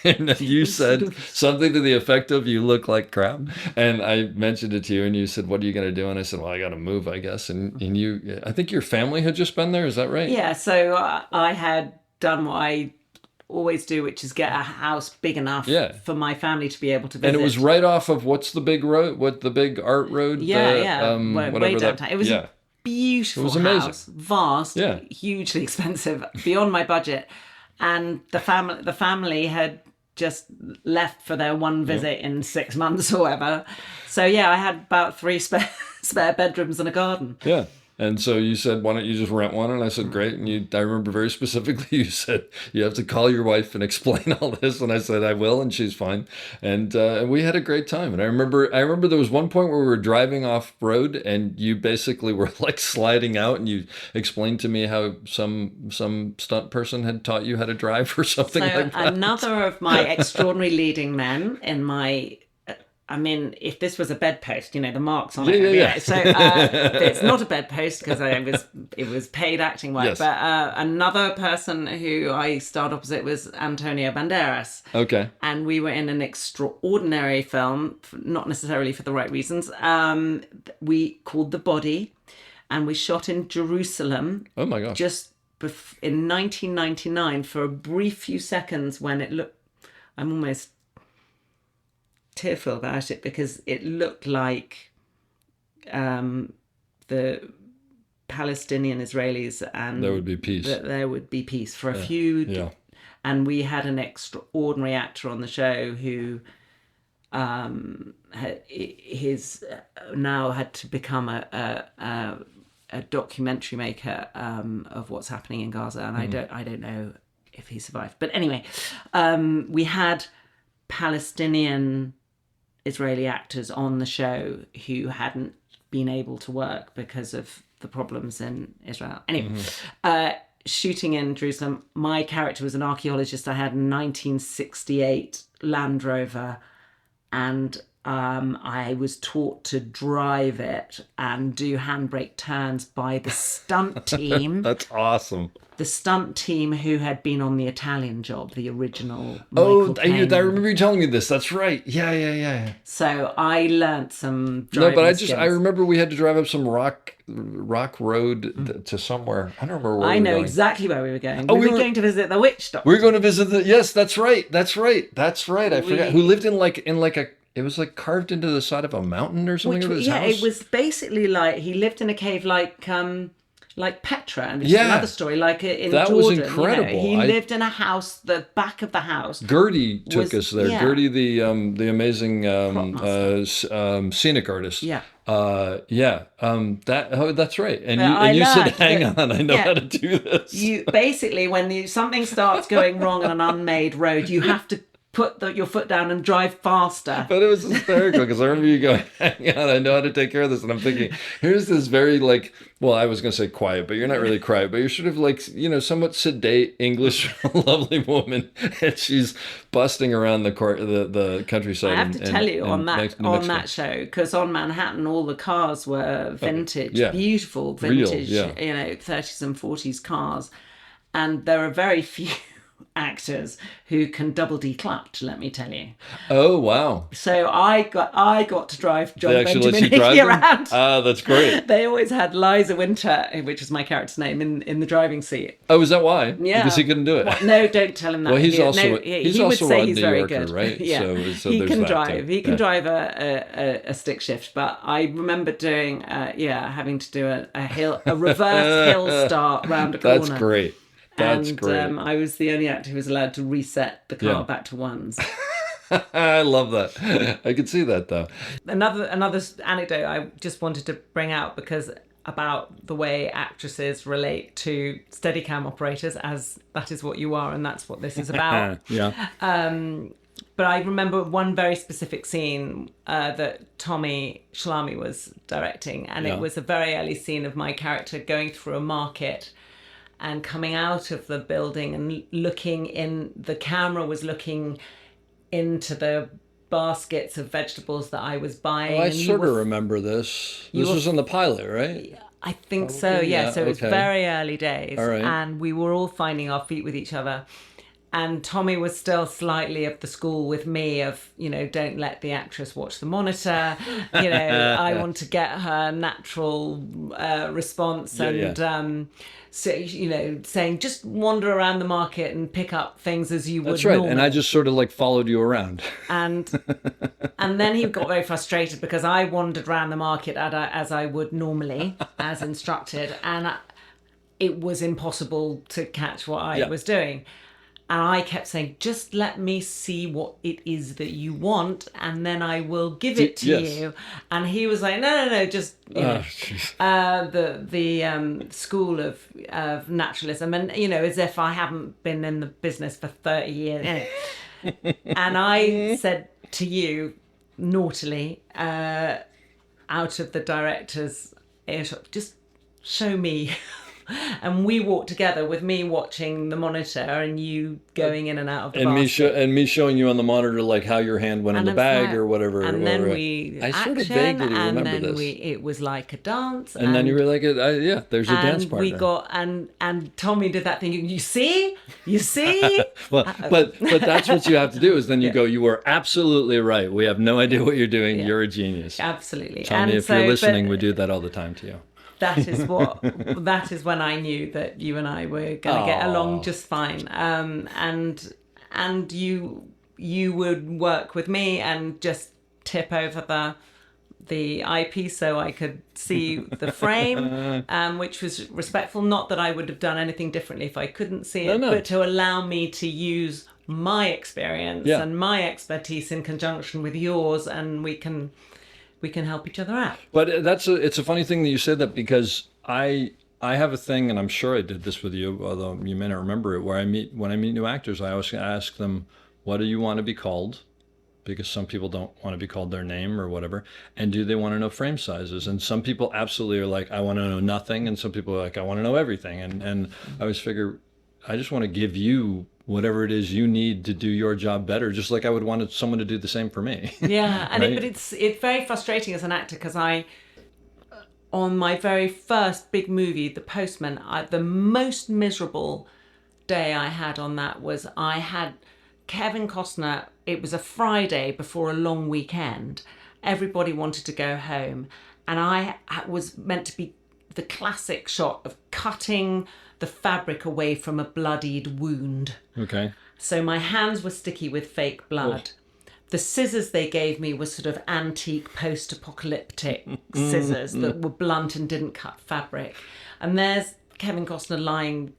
And you said something to the effect of, "You look like crap," and I mentioned it to you, and you said, "What are you going to do?" And I said, "Well, I got to move, I guess." And you, I think your family had just been there. Is that right? Yeah. So I had done what I always do, which is get a house big enough for my family to be able to visit. And it was right off of what's the big road? What the big art road? Way downtown. It was a beautiful it was amazing. house, vast, hugely expensive, beyond my budget. And the family had just left for their one visit in 6 months or whatever. So I had about 3 spare bedrooms and a garden. Yeah. And so you said, why don't you just rent one? And I said, great. And I remember very specifically, you said, you have to call your wife and explain all this. And I said, I will. And she's fine. And we had a great time. And I remember there was one point where we were driving off road, and you basically were like sliding out, and you explained to me how some stunt person had taught you how to drive or something like that. Another of my extraordinary leading men in my... I mean, if this was a bedpost, the marks on it. Yeah. So it's not a bedpost because it was paid acting work. Yes. But another person who I starred opposite was Antonio Banderas. Okay. And we were in an extraordinary film, not necessarily for the right reasons. We called The Body, and we shot in Jerusalem. Oh my gosh. Just in 1999 for a brief few seconds when it looked. I'm almost tearful about it because it looked like the Palestinian Israelis, and there would be peace. There would be peace for a few. And we had an extraordinary actor on the show who now had to become a documentary maker of what's happening in Gaza, and I don't know if he survived. But anyway, we had Palestinian Israeli actors on the show who hadn't been able to work because of the problems in Israel. Anyway, shooting in Jerusalem, my character was an archaeologist. I had a 1968 Land Rover, and I was taught to drive it and do handbrake turns by the stunt team. That's awesome. The stunt team who had been on the Italian Job, the original. I remember you telling me this. That's right. Yeah. So I learnt some driving skills. I remember we had to drive up some rock road to somewhere. I don't remember where we were going. Exactly where we were going. We were going to visit the witch doctor. We were going to visit yes, that's right. I forgot. Who lived in like a, it was like carved into the side of a mountain or something. House? It was basically like he lived in a cave like Petra, and it's another story like in that Jordan. Was incredible. He lived in a house. The back of the house. Gertie took us there. Gertie, the amazing scenic artist. That's right. And you said, "Hang on, I know how to do this." You basically, when something starts going wrong on an unmade road, you have to put your foot down and drive faster. But it was hysterical because I remember you going, "Hang on, I know how to take care of this." And I'm thinking, here's this very I was going to say quiet, but you're not really quiet, but you're sort of somewhat sedate English lovely woman, and she's busting around the countryside. I have to tell you on that show, because on Manhattan all the cars were vintage, beautiful vintage, 30s and 40s cars, and there are very few actors who can double declapped, let me tell you. Oh, wow. So I got to drive John They actually let Benjamin you drive Hickey them? around. Ah, that's great. They always had Liza Winter, which is my character's name, in the driving seat. Oh, is that why? Yeah. Because he couldn't do it. Well, no, don't tell him that. Well, he's also he he's would also say a he's New very Yorker, good. right? Yeah, So he there's can that drive. too. He can Yeah. drive a stick shift. But I remember doing having to do a reverse hill start round a corner. That's great. That's and, great. I was the only actor who was allowed to reset the car Yeah. back to ones. I love that. I could see that though. Another anecdote I just wanted to bring out because about the way actresses relate to Steadicam operators, as that is what you are and that's what this is about. Yeah. But I remember one very specific scene that Tommy Shalami was directing, and Yeah. it was a very early scene of my character going through a market and coming out of the building and looking in. The camera was looking into the baskets of vegetables that I was buying. Oh, I and you sort of were- remember this. you This were- was in the pilot, right? I think so, Probably, yeah. yeah, So it was okay. very early days. All right. And we were all finding our feet with each other. And Tommy was still slightly of the school with me of, don't let the actress watch the monitor. I want to get her natural response. Yeah, and yeah. so, saying just wander around the market and pick up things as you would That's right. normally. And I just sort of like followed you around. And then he got very frustrated because I wandered around the market as I would normally, as instructed, and it was impossible to catch what I Yeah. was doing. And I kept saying, just let me see what it is that you want, and then I will give it to Yes. you. And he was like, no, just jeez. the school of naturalism, and as if I haven't been in the business for 30 years. And I said to you, naughtily, out of the director's earshot, just show me. And we walked together with me watching the monitor and you going in and out of the basket. and me showing you on the monitor like how your hand went in the it's bag like- or whatever. And or then whatever. we I sort of action, vaguely and remember then this. it was like a dance. And then you were like, yeah, there's a dance and partner. we got and Tommy did that thing. You see, Well, but that's what you have to do is then you go, you were absolutely right. We have no idea what you're doing. Yeah. You're a genius. Absolutely. Tommy, And if you're listening, but we do that all the time to you. that is when I knew that you and I were going to get along just fine. And you would work with me and just tip over the eyepiece so I could see the frame, which was respectful. Not that I would have done anything differently if I couldn't see it, No. but to allow me to use my experience Yeah. and my expertise in conjunction with yours, and we can help each other out. But it's a funny thing that you said that because I have a thing, and I'm sure I did this with you, although you may not remember it, where when I meet new actors, I always ask them, what do you want to be called? Because some people don't want to be called their name or whatever. And do they want to know frame sizes? And some people absolutely are like, I want to know nothing. And some people are like, I want to know everything. And I always figure, I just want to give you whatever it is you need to do your job better, just like I would want someone to do the same for me. Yeah, and Right? but it's very frustrating as an actor because on my very first big movie, The Postman, the most miserable day I had on that was I had Kevin Costner. It was a Friday before a long weekend. Everybody wanted to go home, and I was meant to be the classic shot of cutting the fabric away from a bloodied wound. Okay. So my hands were sticky with fake blood. The scissors they gave me were sort of antique post-apocalyptic scissors that were blunt and didn't cut fabric. And there's Kevin Costner lying,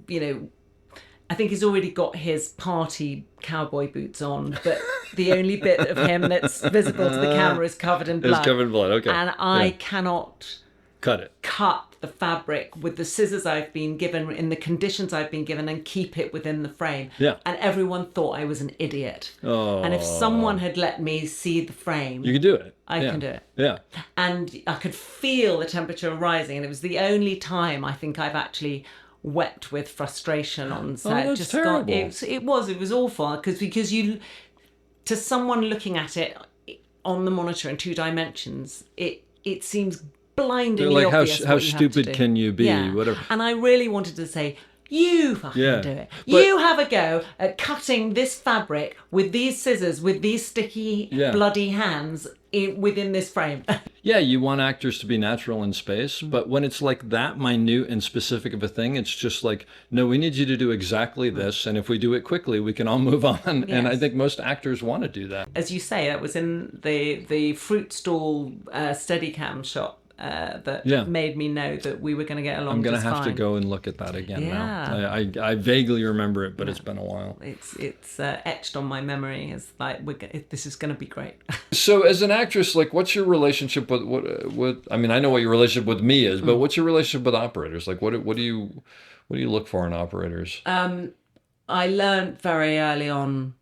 I think he's already got his party cowboy boots on, but the only bit of him that's visible to the camera is covered in blood. It's covered in blood, okay. And I Yeah. cannot Cut it. cut the fabric with the scissors I've been given in the conditions I've been given and keep it within the frame. Yeah. And everyone thought I was an idiot. Oh. And if someone had let me see the frame, You can do it. I Yeah. can do it. Yeah. And I could feel the temperature rising, and it was the only time I think I've actually wept with frustration on set. that's terrible. It was awful because you, to someone looking at it on the monitor in 2 dimensions, it seems blindingly They're like, obvious how what you have to stupid do. can you be? Yeah. Whatever. And I really wanted to say, You fucking Yeah. do it. But- You have a go at cutting this fabric with these scissors, with these sticky, Yeah. bloody hands within this frame. Yeah, you want actors to be natural in space, but when it's like that minute and specific of a thing, it's just like, no, we need you to do exactly this, and if we do it quickly, we can all move on. And I Yes. think most actors want to do that. As you say, that was in the fruit stall Steadicam shot that Yeah. made me know that we were going to get along I'm going to just have to fine. go and look at that again now. Yeah. I vaguely remember it, but it's been a while. It's etched on my memory as like this is going to be great. So as an actress, like, what's your relationship with what? I mean, I know what your relationship with me is, but what's your relationship with operators? Like, what do you look for in operators? I learned very early on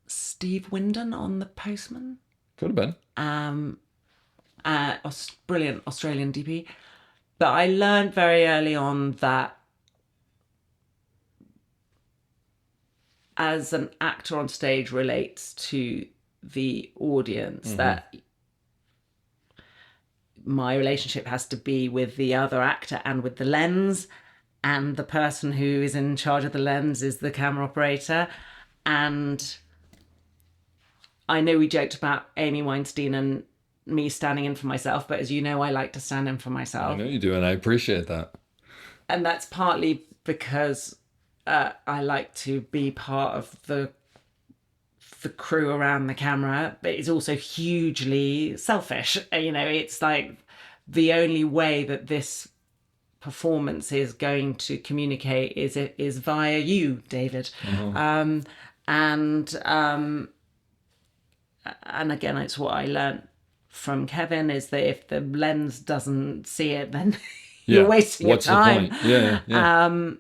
Steve Wyndon on the Postman. Could have been. Brilliant Australian DP. But I learned very early on that as an actor on stage relates to the audience, that my relationship has to be with the other actor and with the lens, and the person who is in charge of the lens is the camera operator. And I know we joked about Amy Weinstein and me standing in for myself, but as you know, I like to stand in for I myself. know you do, and I appreciate that. And that's partly because I like to be part of the crew around the camera, but it's also hugely selfish. You know, it's like the only way that this performance is going to communicate is via you, David. And again, it's what I learned from Kevin, is that if the lens doesn't see it, then you're wasting What's your time. the point? Yeah.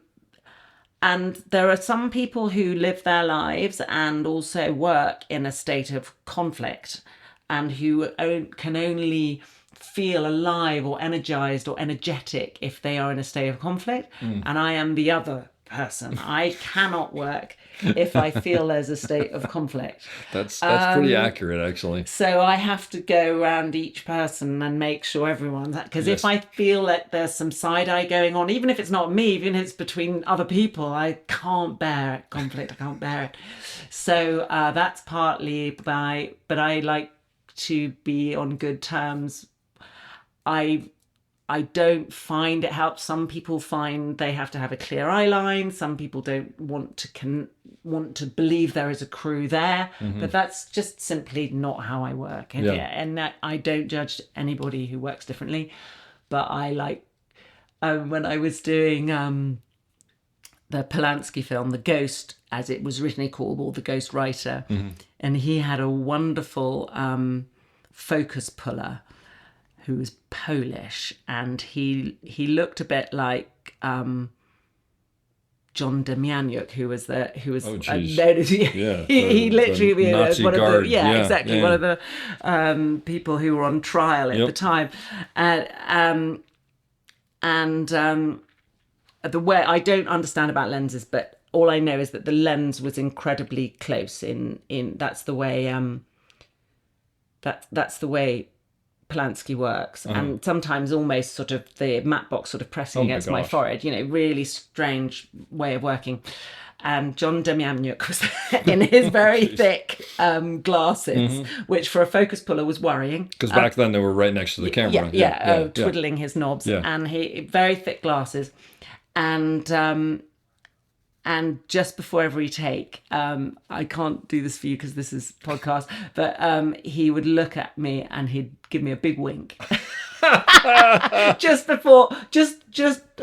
And there are some people who live their lives and also work in a state of conflict, and who can only feel alive or energized or energetic if they are in a state of conflict. And I am the other person. I cannot work if I feel there's a state of conflict. That's pretty accurate, actually. So I have to go around each person and make sure everyone's... Because Yes. if I feel that there's some side-eye going on, even if it's not me, even if it's between other people, I can't bear it. Conflict, I can't bear it. So that's partly by... But I like to be on good terms. I don't find it helps. Some people find they have to have a clear eye line. Some people don't want to believe there is a crew there. But that's just simply not how I work. And, and I don't judge anybody who works differently. But I like when I was doing the Polanski film, The Ghost, as it was originally called, or The Ghost Writer, and he had a wonderful focus puller who was Polish, and he looked a bit like John Demianiuk, who was Oh, geez. he literally the was Nazi one guard. of the exactly one of the people who were on trial at the time, and the way I don't understand about lenses, but all I know is that the lens was incredibly close in that's the way that's the way Polanski works, and sometimes almost sort of the matte box sort of pressing against my gosh. forehead, you know, really strange way of working. And John Demianiuk was in his very thick glasses, which for a focus puller was worrying. Because back then they were right next to the camera. Twiddling his knobs, Yeah. and he very thick glasses, and just before every take, I can't do this for you because this is podcast, but he would look at me and he'd give me a big wink. just before, just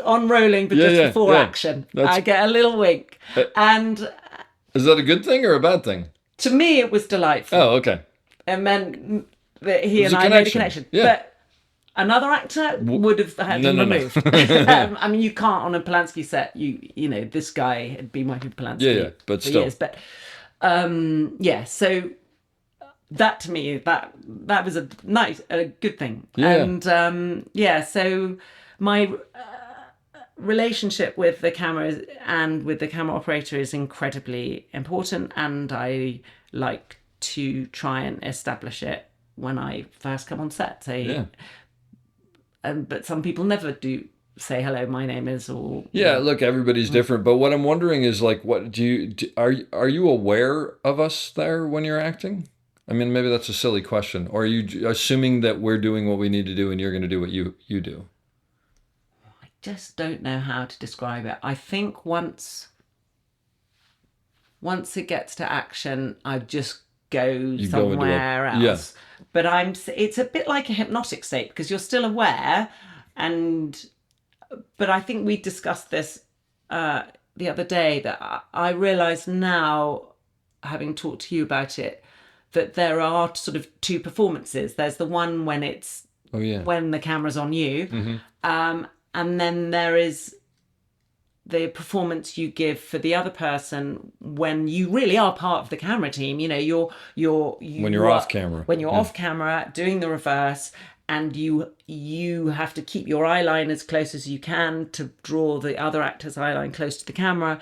on rolling, but just before action. I get a little wink. And Is that a good thing or a bad thing? to me, it was delightful. Oh, okay. It meant that he There's and a I made a connection. connection. Yeah. But another actor would have had him No. removed. I mean, you can't on a Polanski set. You know, this guy had been working with Polanski Yeah, but for still. years. But so that to me, that was a good thing. Yeah. And so my relationship with the camera and with the camera operator is incredibly important, and I like to try and establish it when I first come on set. So, but some people never do say hello, my name is, or Yeah, look, everybody's different, but what I'm wondering is like, what are you aware of us there when you're acting? I mean, maybe that's a silly question. Or are you assuming that we're doing what we need to do and you're going to do what you do? I just don't know how to describe it. I think once it gets to action, I just go somewhere else. Yeah. But it's a bit like a hypnotic state because you're still aware, but I think we discussed this the other day, that I realise now, having talked to you about it, that there are sort of two performances. There's the one when it's when the camera's on you, and then there is the performance you give for the other person when you really are part of the camera team. You know, when you're off camera, off camera doing the reverse, and you have to keep your eye line as close as you can to draw the other actor's eye line close to the camera,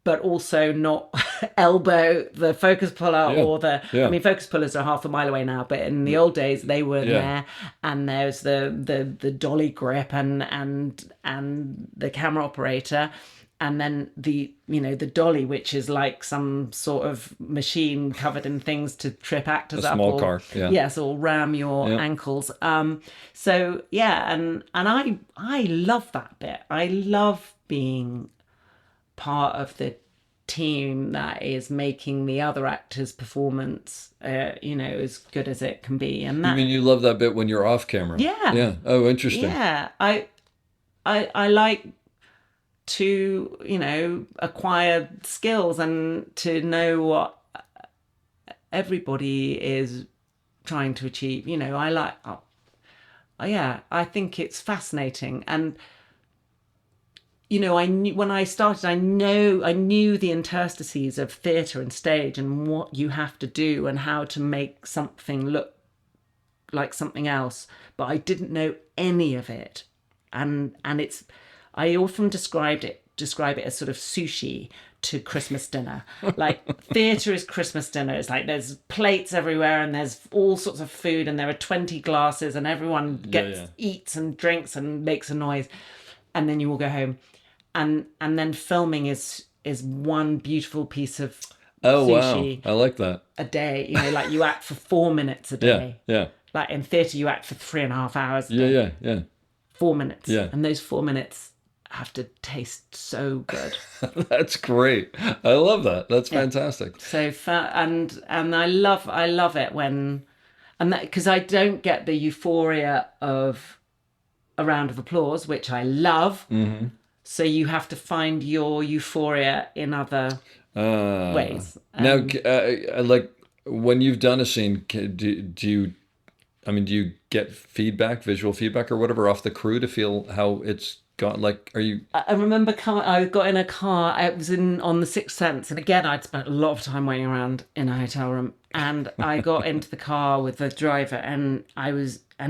but also not elbow the focus puller or the. I mean, focus pullers are half a mile away now, but in the old days they were there. And there's the dolly grip and the camera operator, and then the dolly, which is like some sort of machine covered in things to trip actors up. A small car, yes, or ram your ankles. So yeah, and I love that bit. I love being part of the team that is making the other actor's performance, as good as it can be. And that, you mean you love that bit when you're off camera? Yeah. Oh, interesting. Yeah, I like to acquire skills and to know what everybody is trying to achieve. I think it's fascinating. And I knew when I started, I knew the interstices of theatre and stage and what you have to do and how to make something look like something else, but I didn't know any of it. And I often describe it as sort of sushi to Christmas dinner. Like theatre is Christmas dinner. It's like there's plates everywhere and there's all sorts of food and there are 20 glasses and everyone eats and drinks and makes a noise, and then you all go home. And then filming is one beautiful piece of sushi. Wow, I like that. A day, like you act for 4 minutes a day. Yeah. Like in theatre, you act for 3.5 hours a day. Yeah. 4 minutes. Yeah. And those 4 minutes have to taste so good. That's great. I love that. That's fantastic. So and I love it when, and that, because I don't get the euphoria of a round of applause, which I love. Mm-hmm. So you have to find your euphoria in other ways. Now, like when you've done a scene, do you get feedback, visual feedback or whatever off the crew to feel how it's gone? Like, are you... I remember I got in a car, I was on The Sixth Sense, and again, I'd spent a lot of time waiting around in a hotel room, and I got into the car with the driver, and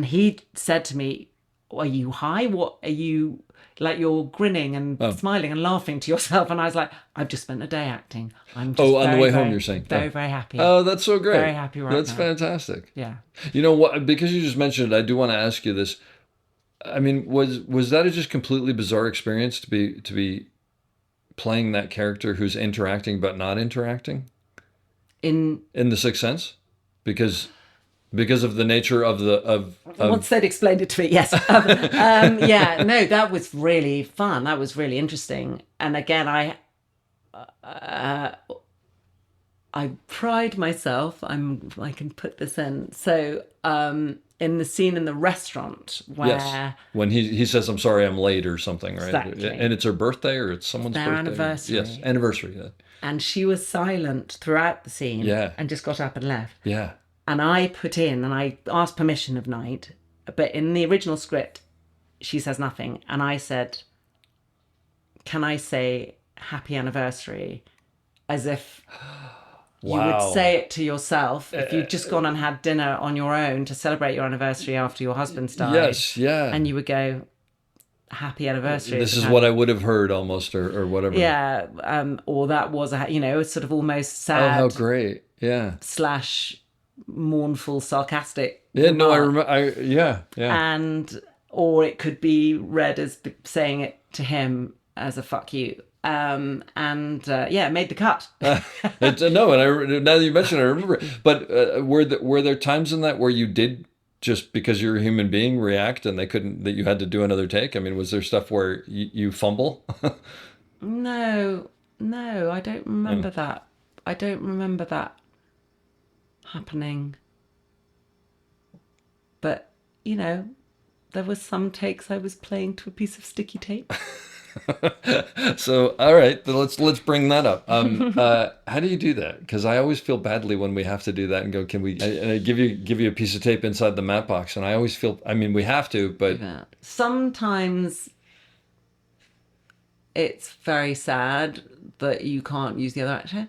he said to me, "Are you high? What are you... like you're grinning and smiling and laughing to yourself?" And I was like, "I've just spent a day acting. I'm just on the way home, you're saying? Very, very happy." Oh, that's so great. Very happy right now. That's fantastic. Yeah. You know what? Because you just mentioned it, I do want to ask you this. I mean, was that a just completely bizarre experience to be playing that character who's interacting but not interacting? In The Sixth Sense? Because of the nature of once they'd explained it to me, yes. Yeah, no, that was really fun. That was really interesting. And again, I pride myself. I can put this in. So in the scene in the restaurant where when he says, "I'm sorry, I'm late" or something, right? Exactly. And it's her birthday or it's someone's their birthday. Anniversary. Yes, anniversary. Yeah. And she was silent throughout the scene. Yeah. And just got up and left. Yeah. And I put in, and I asked permission of Night, but in the original script, she says nothing. And I said, "Can I say happy anniversary?" As if you would say it to yourself if you'd just gone and had dinner on your own to celebrate your anniversary after your husband's died. Yes, yeah. And you would go, "Happy anniversary." This is what I would have heard almost, or whatever. Yeah, or that was sort of almost sad. Oh, how great! Yeah. / mournful, sarcastic. Yeah, no, I remember. Yeah. And or it could be read as saying it to him as a fuck you. It made the cut. No, and now that you mention it, I remember. But were there times in that where you did, just because you're a human being, react and that you had to do another take? I mean, was there stuff where you fumble? No, I don't remember that. I don't remember that happening. But, there was some takes I was playing to a piece of sticky tape. So, all right, let's bring that up. How do you do that? Because I always feel badly when we have to do that and go, can we? I give you a piece of tape inside the map box, and I always feel. I mean, we have to, but sometimes it's very sad that you can't use the other actor.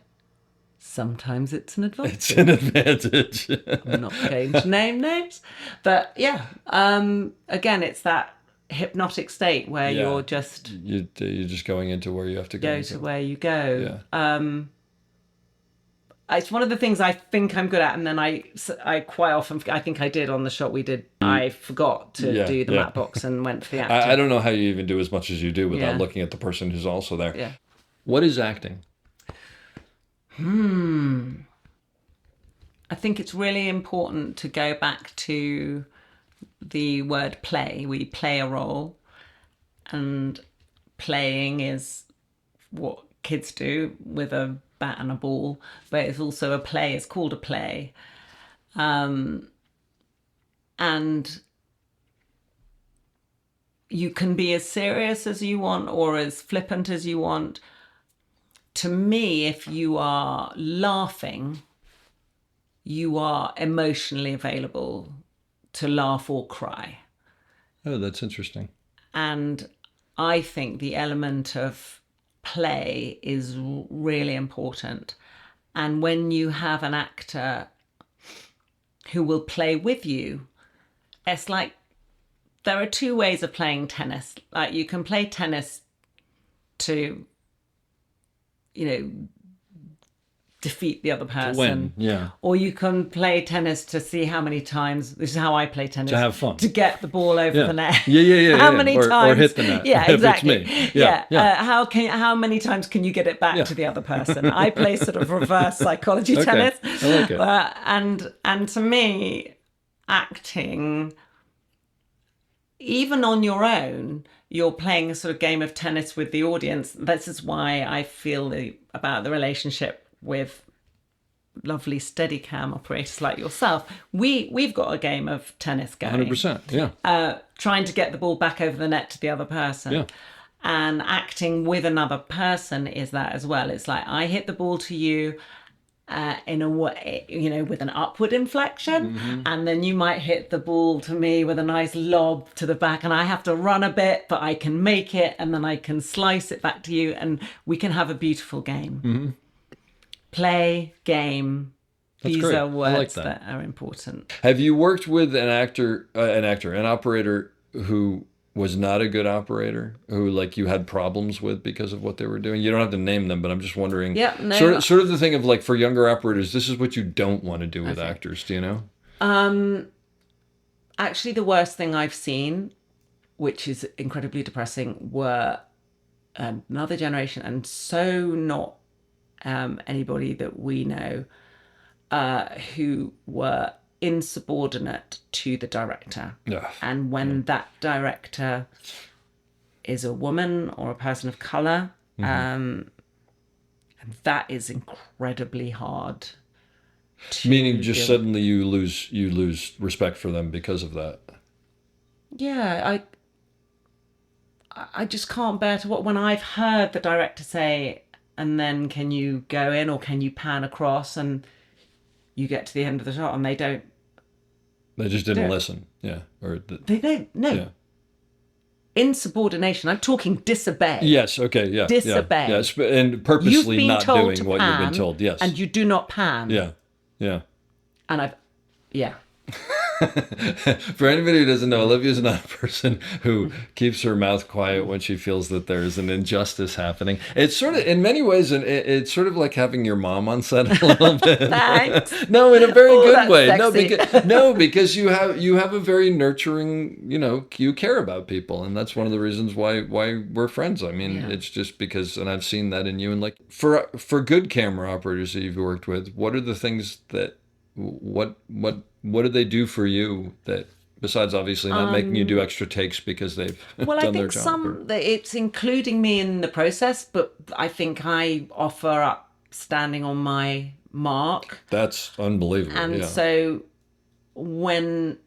Sometimes it's an advantage. It's an advantage. I'm not going to name names, but yeah. Again, it's that hypnotic state where you're just you're just going into where you have to go to where you go. Yeah. It's one of the things I think I'm good at, and then I quite often, I think I did on the shot we did, I forgot to do the map box and went for the actor. I don't know how you even do as much as you do without looking at the person who's also there. Yeah. What is acting? I think it's really important to go back to the word play. We play a role, and playing is what kids do with a bat and a ball, but it's also a play. It's called a play. And you can be as serious as you want or as flippant as you want. To me, if you are laughing, you are emotionally available to laugh or cry. Oh, that's interesting. And I think the element of play is really important. And when you have an actor who will play with you, it's like there are two ways of playing tennis. Like you can play tennis to, defeat the other person. Win, yeah. Or you can play tennis to see how many times, this is how I play tennis. To have fun. To get the ball over the net. Yeah. How many times? Or hit the net. Yeah, exactly. If it's me. Yeah. How many times can you get it back to the other person? I play sort of reverse psychology tennis. I like it. And to me, acting, even on your own, you're playing a sort of game of tennis with the audience. This is why I feel about the relationship with lovely Steadicam operators like yourself. We've got a game of tennis going. 100%, yeah. Trying to get the ball back over the net to the other person. Yeah. And acting with another person is that as well. It's like I hit the ball to you in a way, with an upward inflection, and then you might hit the ball to me with a nice lob to the back, and I have to run a bit, but I can make it, and then I can slice it back to you, and we can have a beautiful game. Play, game. That's These great. are words I like that are important. Have you worked with an operator who was not a good operator, who like you had problems with because of what they were doing? You don't have to name them, but I'm just wondering. Yeah, no. Sort of the thing of like for younger operators, this is what you don't want to do with actors. Do you know? Actually, the worst thing I've seen, which is incredibly depressing, were another generation, and so not anybody that we know, who were insubordinate to the director. And when that director is a woman or a person of color, that is incredibly hard. Meaning just suddenly you lose respect for them because of that. Yeah, I just can't bear to what when I've heard the director say, and then can you go in or can you pan across, and you get to the end of the shot and they don't. They just didn't listen. Yeah. They don't. No. Yeah. Insubordination. I'm talking disobey. Yes. Okay. Yeah. Disobey. Yeah. And purposely not doing what you've been told. Yes. And you do not pan. Yeah. Yeah. And I've. Yeah. For anybody who doesn't know, Olivia's not a person who keeps her mouth quiet when she feels that there's an injustice happening. It's sort of, in many ways, it's sort of like having your mom on set a little bit. Thanks. No, in a very Oh, good that's way. sexy. Because you have a very nurturing, you care about people, and that's one of the reasons why we're friends. I mean, it's just because, and I've seen that in you. And like for good camera operators that you've worked with, what are the things that what do they do for you that, besides obviously not making you do extra takes because they've Well, done I their think job? it's including me in the process, but I think I offer up standing on my mark. That's unbelievable. And yeah. so when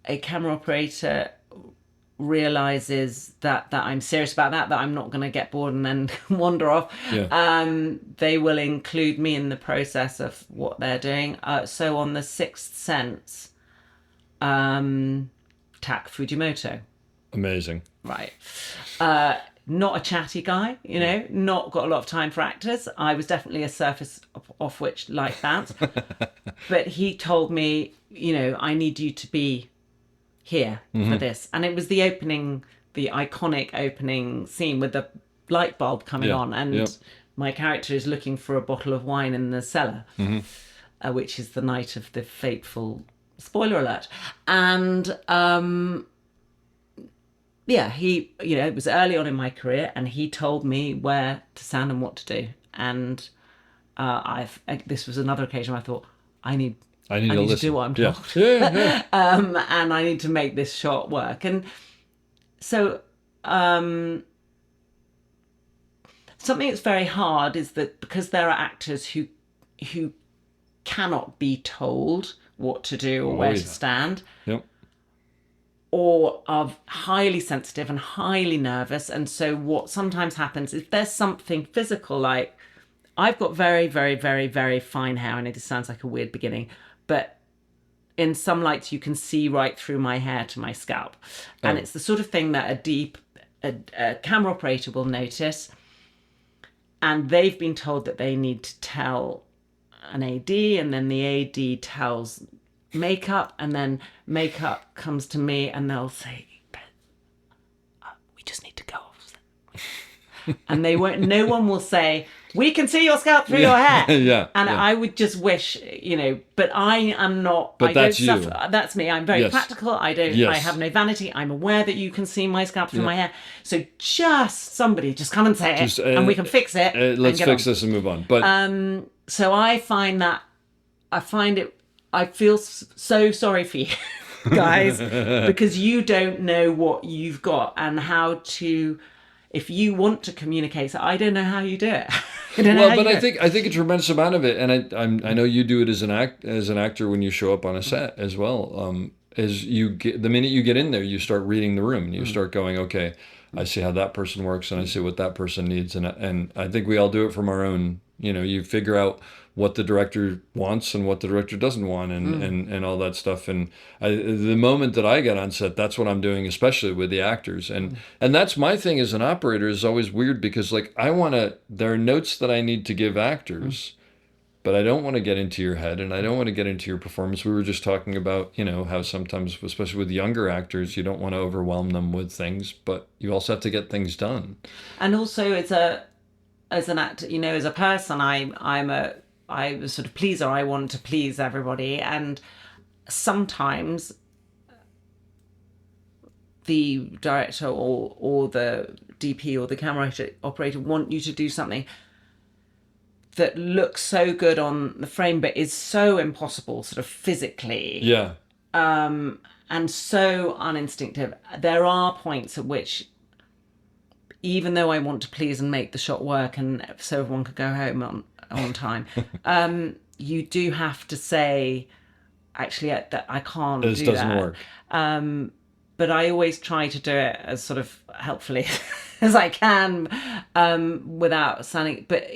a camera operator realizes that I'm serious about that I'm not going to get bored and then wander off, they will include me in the process of what they're doing. So on the Sixth Sense, Tak Fujimoto, Amazing. right, not a chatty guy, not got a lot of time for actors. I was definitely a surface off which light bounce. But he told me, I need you to be here for this. And it was the iconic opening scene with the light bulb coming on, and my character is looking for a bottle of wine in the cellar, which is the night of the fateful, spoiler alert. And he, it was early on in my career, and he told me where to stand and what to do. And this was another occasion where I thought, I need to do what I'm told. And I need to make this shot work. And so something that's very hard is that because there are actors who cannot be told what to do or where to stand, or are highly sensitive and highly nervous. And so what sometimes happens is there's something physical, like I've got very, very, very, very fine hair. I know this sounds like a weird beginning, but in some lights you can see right through my hair to my scalp. And it's the sort of thing that a camera operator will notice. And they've been told that they need to tell an AD, and then the AD tells makeup, and then makeup comes to me and they'll say, we just need to go off. And no one will say, we can see your scalp through your hair. I would just wish, but I am not. But that's don't you. Suffer. That's me. I'm very practical. I have no vanity. I'm aware that you can see my scalp through my hair. So somebody just come and say it, and we can fix it. Let's fix this and move on. But so I feel so sorry for you guys, because you don't know what you've got and how to. If you want to communicate, so I don't know how you do it. I think a tremendous amount of it, and I know you do it as an actor when you show up on a set as well. Is the minute you get in there, you start reading the room and you start going, okay, I see how that person works and I see what that person needs, and I think we all do it from our own. You figure out what the director wants and what the director doesn't want, and all that stuff. And the moment that I get on set, that's what I'm doing, especially with the actors. And that's my thing as an operator, is always weird, because like there are notes that I need to give actors, but I don't want to get into your head and I don't want to get into your performance. We were just talking about, how sometimes, especially with younger actors, you don't want to overwhelm them with things, but you also have to get things done. And also as an actor, as a person, I'm a sort of pleaser. I want to please everybody, and sometimes the director or the DP or the camera operator want you to do something that looks so good on the frame but is so impossible sort of physically. And so uninstinctive. There are points at which, even though I want to please and make the shot work and so everyone could go home on time, you do have to say, actually, that I can't do that. This doesn't work. But I always try to do it as sort of helpfully as I can, without sounding. But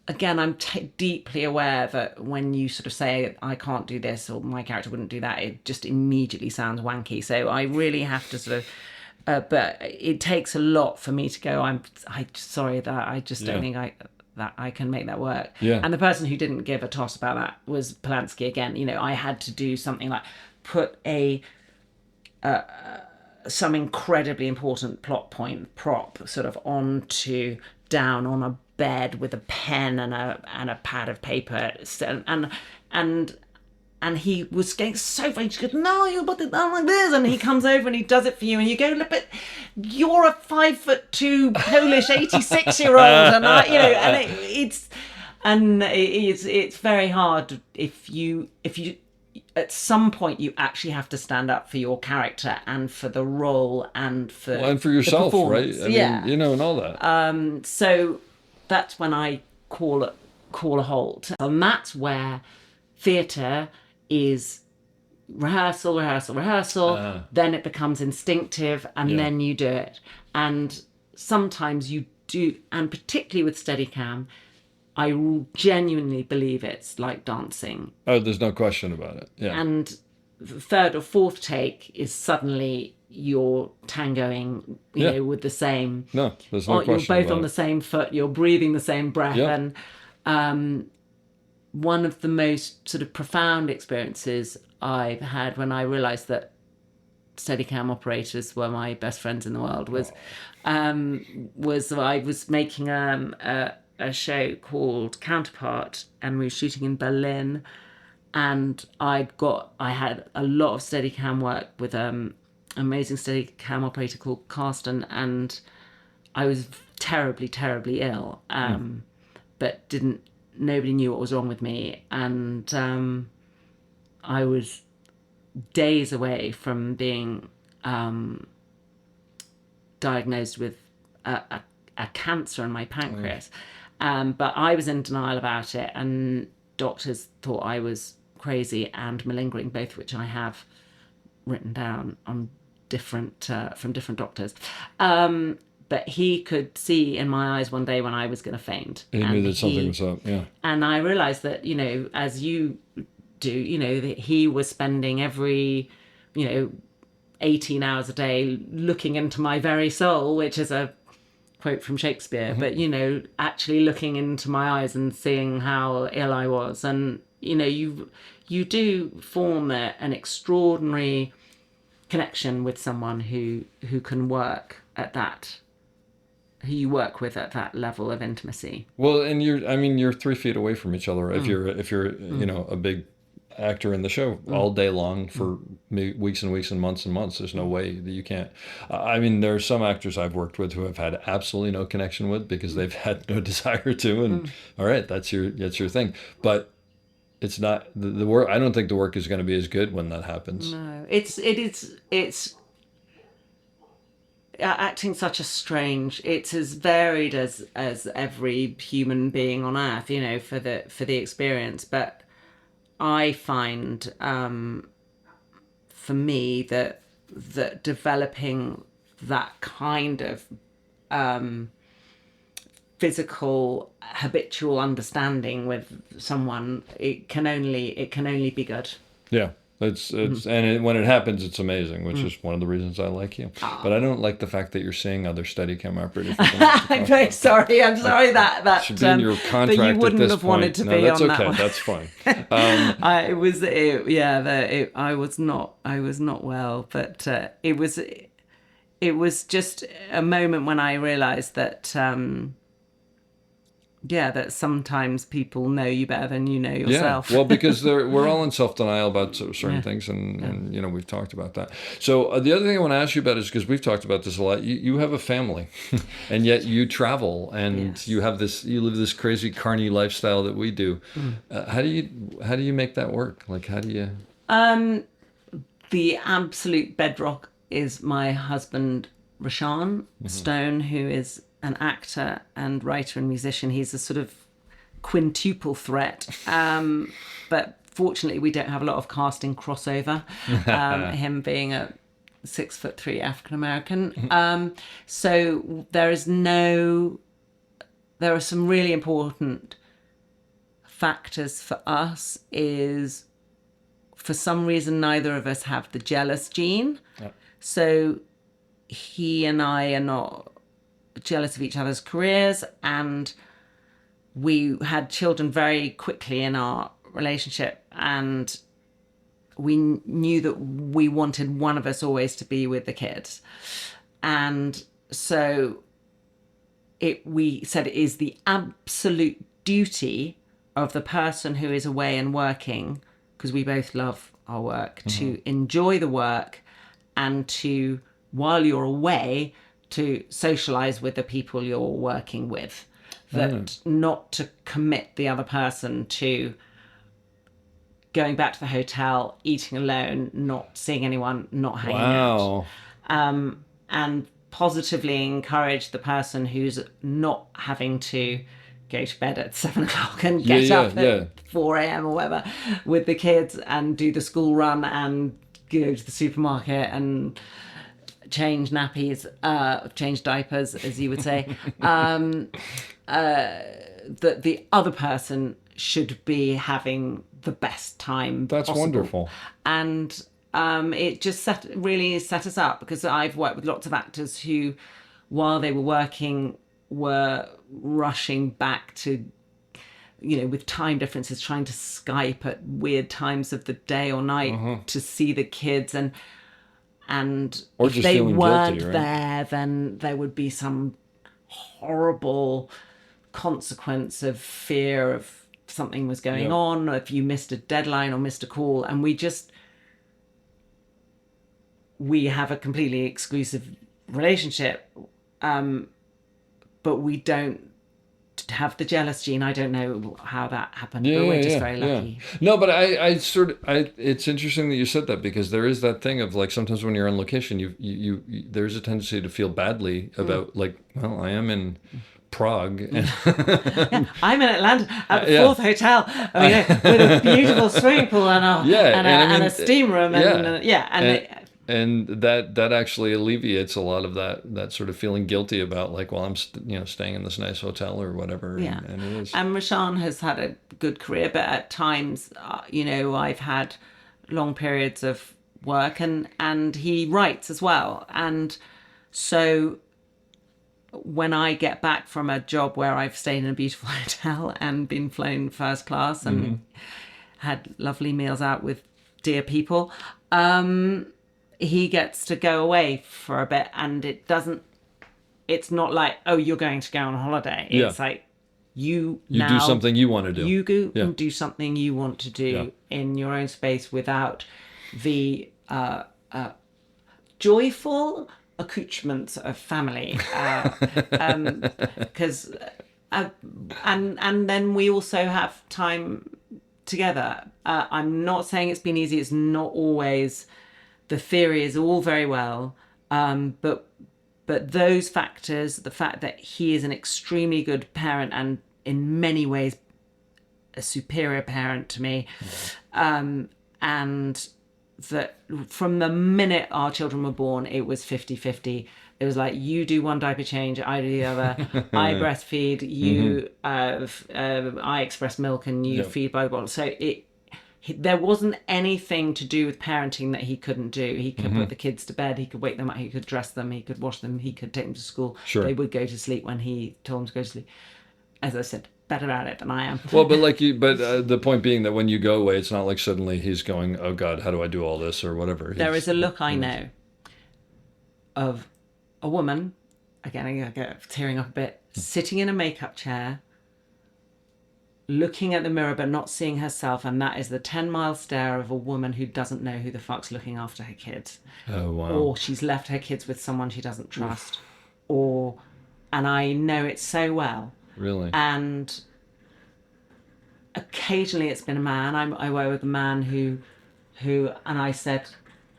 again, I'm deeply aware that when you sort of say I can't do this or my character wouldn't do that, it just immediately sounds wanky. So I really have to sort of. But it takes a lot for me to go, I'm sorry that I just don't think I can make that work. Yeah. And the person who didn't give a toss about that was Polanski again. You know, I had to do something like put some incredibly important plot point prop sort of onto down on a bed with a pen and a pad of paper, and he was getting so funny. She goes, "No, you put it down like this," and he comes over and he does it for you, and you go, "Look, but you're a 5'2" Polish 86-year-old," and it's very hard if you at some point you actually have to stand up for your character and for the role and for yourself, the right? performance. I mean, you know, and all that. So that's when I call a halt, and that's where theatre is rehearsal. Then it becomes instinctive, and then you do it. And sometimes you do, and particularly with Steadicam, I genuinely believe it's like dancing. Oh, there's no question about it. Yeah. And the third or fourth take is suddenly you're tangoing, you know, with the same. No, there's no question. You're both about on the same foot. You're breathing the same breath, and one of the most sort of profound experiences I've had when I realised that Steadicam operators were my best friends in the world was I was making a show called Counterpart, and we were shooting in Berlin, and I had a lot of Steadicam work with amazing Steadicam operator called Carsten, and I was terribly, terribly ill, but nobody knew what was wrong with me, and I was days away from being diagnosed with a cancer in my pancreas. But I was in denial about it, and doctors thought I was crazy and malingering, both which I have written down on from different doctors. But he could see in my eyes one day when I was going to faint. He knew that something was up, yeah. And I realised that, you know, as you do, you know, that he was spending every, 18 hours a day looking into my very soul, which is a quote from Shakespeare, but, actually looking into my eyes and seeing how ill I was. And, you do form an extraordinary connection with someone who can work at that, who you work with at that level of intimacy. Well, and you're 3 feet away from each other. If you're a big actor in the show all day long for weeks and weeks and months, there's no way that you can't. There are some actors I've worked with who have had absolutely no connection with because they've had no desire to, and all right, that's your thing. But it's not the work. I don't think the work is going to be as good when that happens. No, it's acting such a strange. It's as varied as every human being on earth, for the experience. But I find, for me, that developing that kind of physical habitual understanding with someone, it can only be good. Yeah. When it happens, it's amazing, which is one of the reasons I like you. But I don't like the fact that you're seeing other Steadicam operators. I'm very sorry. I'm sorry that should be in your contract. That you wouldn't have wanted to be on that one. That's fine. I was not well, but it was just a moment when I realised that. That sometimes people know you better than you know yourself. Yeah, well, because we're all in self-denial about certain things, and we've talked about that. So the other thing I want to ask you about is, because we've talked about this a lot, you have a family, and yet you travel, and you live this crazy carny lifestyle that we do. How do you make that work? Like, how do you? The absolute bedrock is my husband, Rashan Stone, who is an actor and writer and musician. He's a sort of quintuple threat, but fortunately we don't have a lot of casting crossover, him being a 6'3" African American. So there are some really important factors for us. Is for some reason neither of us have the jealous gene, so he and I are not jealous of each other's careers, and we had children very quickly in our relationship, and we knew that we wanted one of us always to be with the kids. And so we said it is the absolute duty of the person who is away and working, because we both love our work, to enjoy the work and to, while you're away, to socialize with the people you're working with. That not to commit the other person to going back to the hotel, eating alone, not seeing anyone, not hanging out. And positively encourage the person who's not having to go to bed at 7 o'clock and get up at 4 a.m. or whatever with the kids and do the school run and go to the supermarket and change nappies, change diapers, as you would say. That the other person should be having the best time That's possible. wonderful. And it just really set us up, because I've worked with lots of actors who, while they were working, were rushing back to, with time differences, trying to Skype at weird times of the day or night to see the kids. And or if just they feeling weren't guilty, right? there, then there would be some horrible consequence of fear of something was going on, or if you missed a deadline or missed a call. And we have a completely exclusive relationship, but we don't have the jealous gene. I don't know how that happened, but we're just very lucky. No, but I it's interesting that you said that, because there is that thing of like, sometimes when you're on location, you there's a tendency to feel badly about like, well, I am in Prague. And I'm in Atlanta at the fourth hotel, with a beautiful swimming pool and a steam room, and that actually alleviates a lot of that sort of feeling guilty about like, well, I'm staying in this nice hotel or whatever. Yeah. And it is. And Rashan has had a good career, but at times, I've had long periods of work, and he writes as well. And so when I get back from a job where I've stayed in a beautiful hotel and been flown first class and had lovely meals out with dear people, he gets to go away for a bit, and it's not like, oh, you're going to go on holiday. It's like, you do something you want to do. You go and do something you want to do in your own space, without the joyful accoutrements of family. Because and then we also have time together. I'm not saying it's been easy. It's not always. The theory is all very well, but those factors, the fact that he is an extremely good parent and in many ways a superior parent to me, and that from the minute our children were born, it was 50-50. It was like, you do one diaper change, I do the other. I breastfeed, you, I express milk, and you feed by the bottle. So there wasn't anything to do with parenting that he couldn't do. He could put the kids to bed, he could wake them up, he could dress them, he could wash them, he could take them to school. Sure. They would go to sleep when he told them to go to sleep. As I said, better at it than I am. Well, but the point being that when you go away, it's not like suddenly he's going, oh God, how do I do all this or whatever. There is a look I know of a woman, again, I get tearing up a bit, sitting in a makeup chair, looking at the mirror but not seeing herself, and that is the 10-mile stare of a woman who doesn't know who the fuck's looking after her kids. Oh, wow. Or she's left her kids with someone she doesn't trust. And I know it so well. Really? And occasionally it's been a man. I work with a man who, and I said,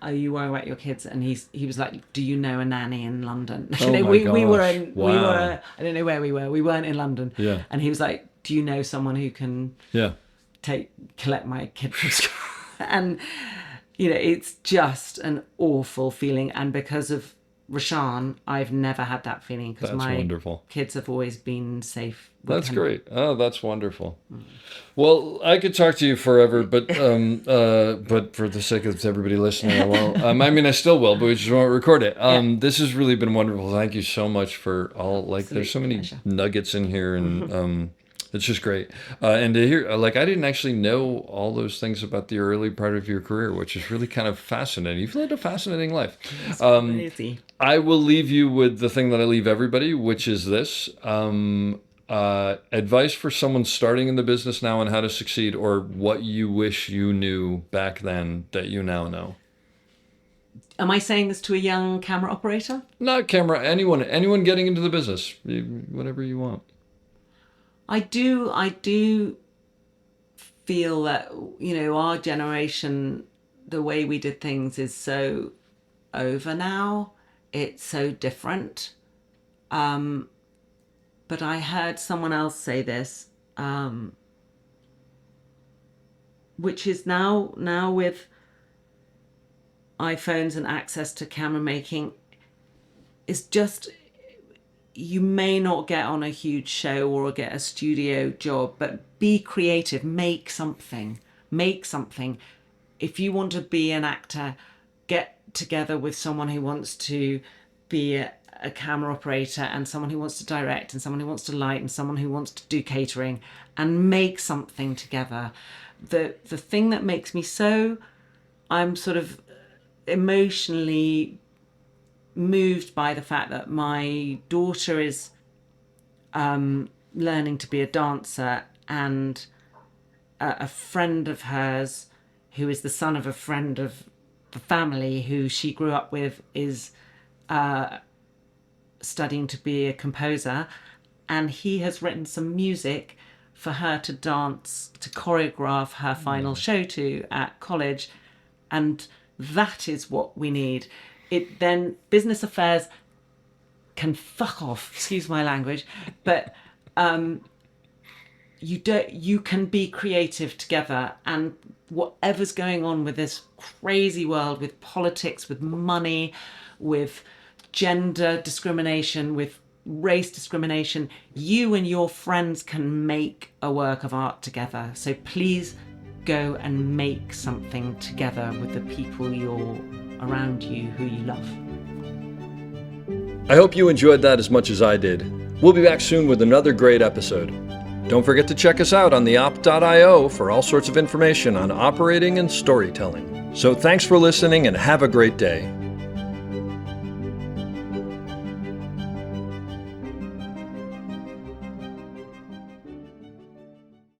are you worrying about your kids? And he was like, do you know a nanny in London? Oh my we were gosh. Wow. I don't know where we were. We weren't in London. Yeah. And he was like, do you know someone who can collect my kid from school? And, it's just an awful feeling. And because of Rashan, I've never had that feeling, because my wonderful. Kids have always been safe. That's great. Oh, that's wonderful. Well, I could talk to you forever, but for the sake of everybody listening, I won't. I still will, but we just won't record it. This has really been wonderful. Thank you so much for all. There's so many nuggets in here, and It's just great. And to hear, like, I didn't actually know all those things about the early part of your career, which is really kind of fascinating. You've led a fascinating life. Crazy. I will leave you with the thing that I leave everybody, which is this. Advice for someone starting in the business now on how to succeed, or what you wish you knew back then that you now know. Am I saying this to a young camera operator? Not camera, anyone getting into the business, whatever you want. I do feel that, our generation, the way we did things is so over now. It's so different. But I heard someone else say this, which is now with iPhones and access to camera making, is just, you may not get on a huge show or get a studio job, but be creative, make something. If you want to be an actor, get together with someone who wants to be a camera operator, and someone who wants to direct, and someone who wants to light, and someone who wants to do catering, and make something together. The thing that makes me I'm sort of emotionally moved by the fact that my daughter is learning to be a dancer, and a friend of hers, who is the son of a friend of the family who she grew up with, is studying to be a composer, and he has written some music for her to dance, to choreograph her final show to at college. And that is what we need. Then business affairs can fuck off, excuse my language, but you can be creative together, and whatever's going on with this crazy world, with politics, with money, with gender discrimination, with race discrimination, you and your friends can make a work of art together. So please go and make something together with the people you're around you who you love. I hope you enjoyed that as much as I did. We'll be back soon with another great episode. Don't forget to check us out on theop.io for all sorts of information on operating and storytelling. So thanks for listening, and have a great day.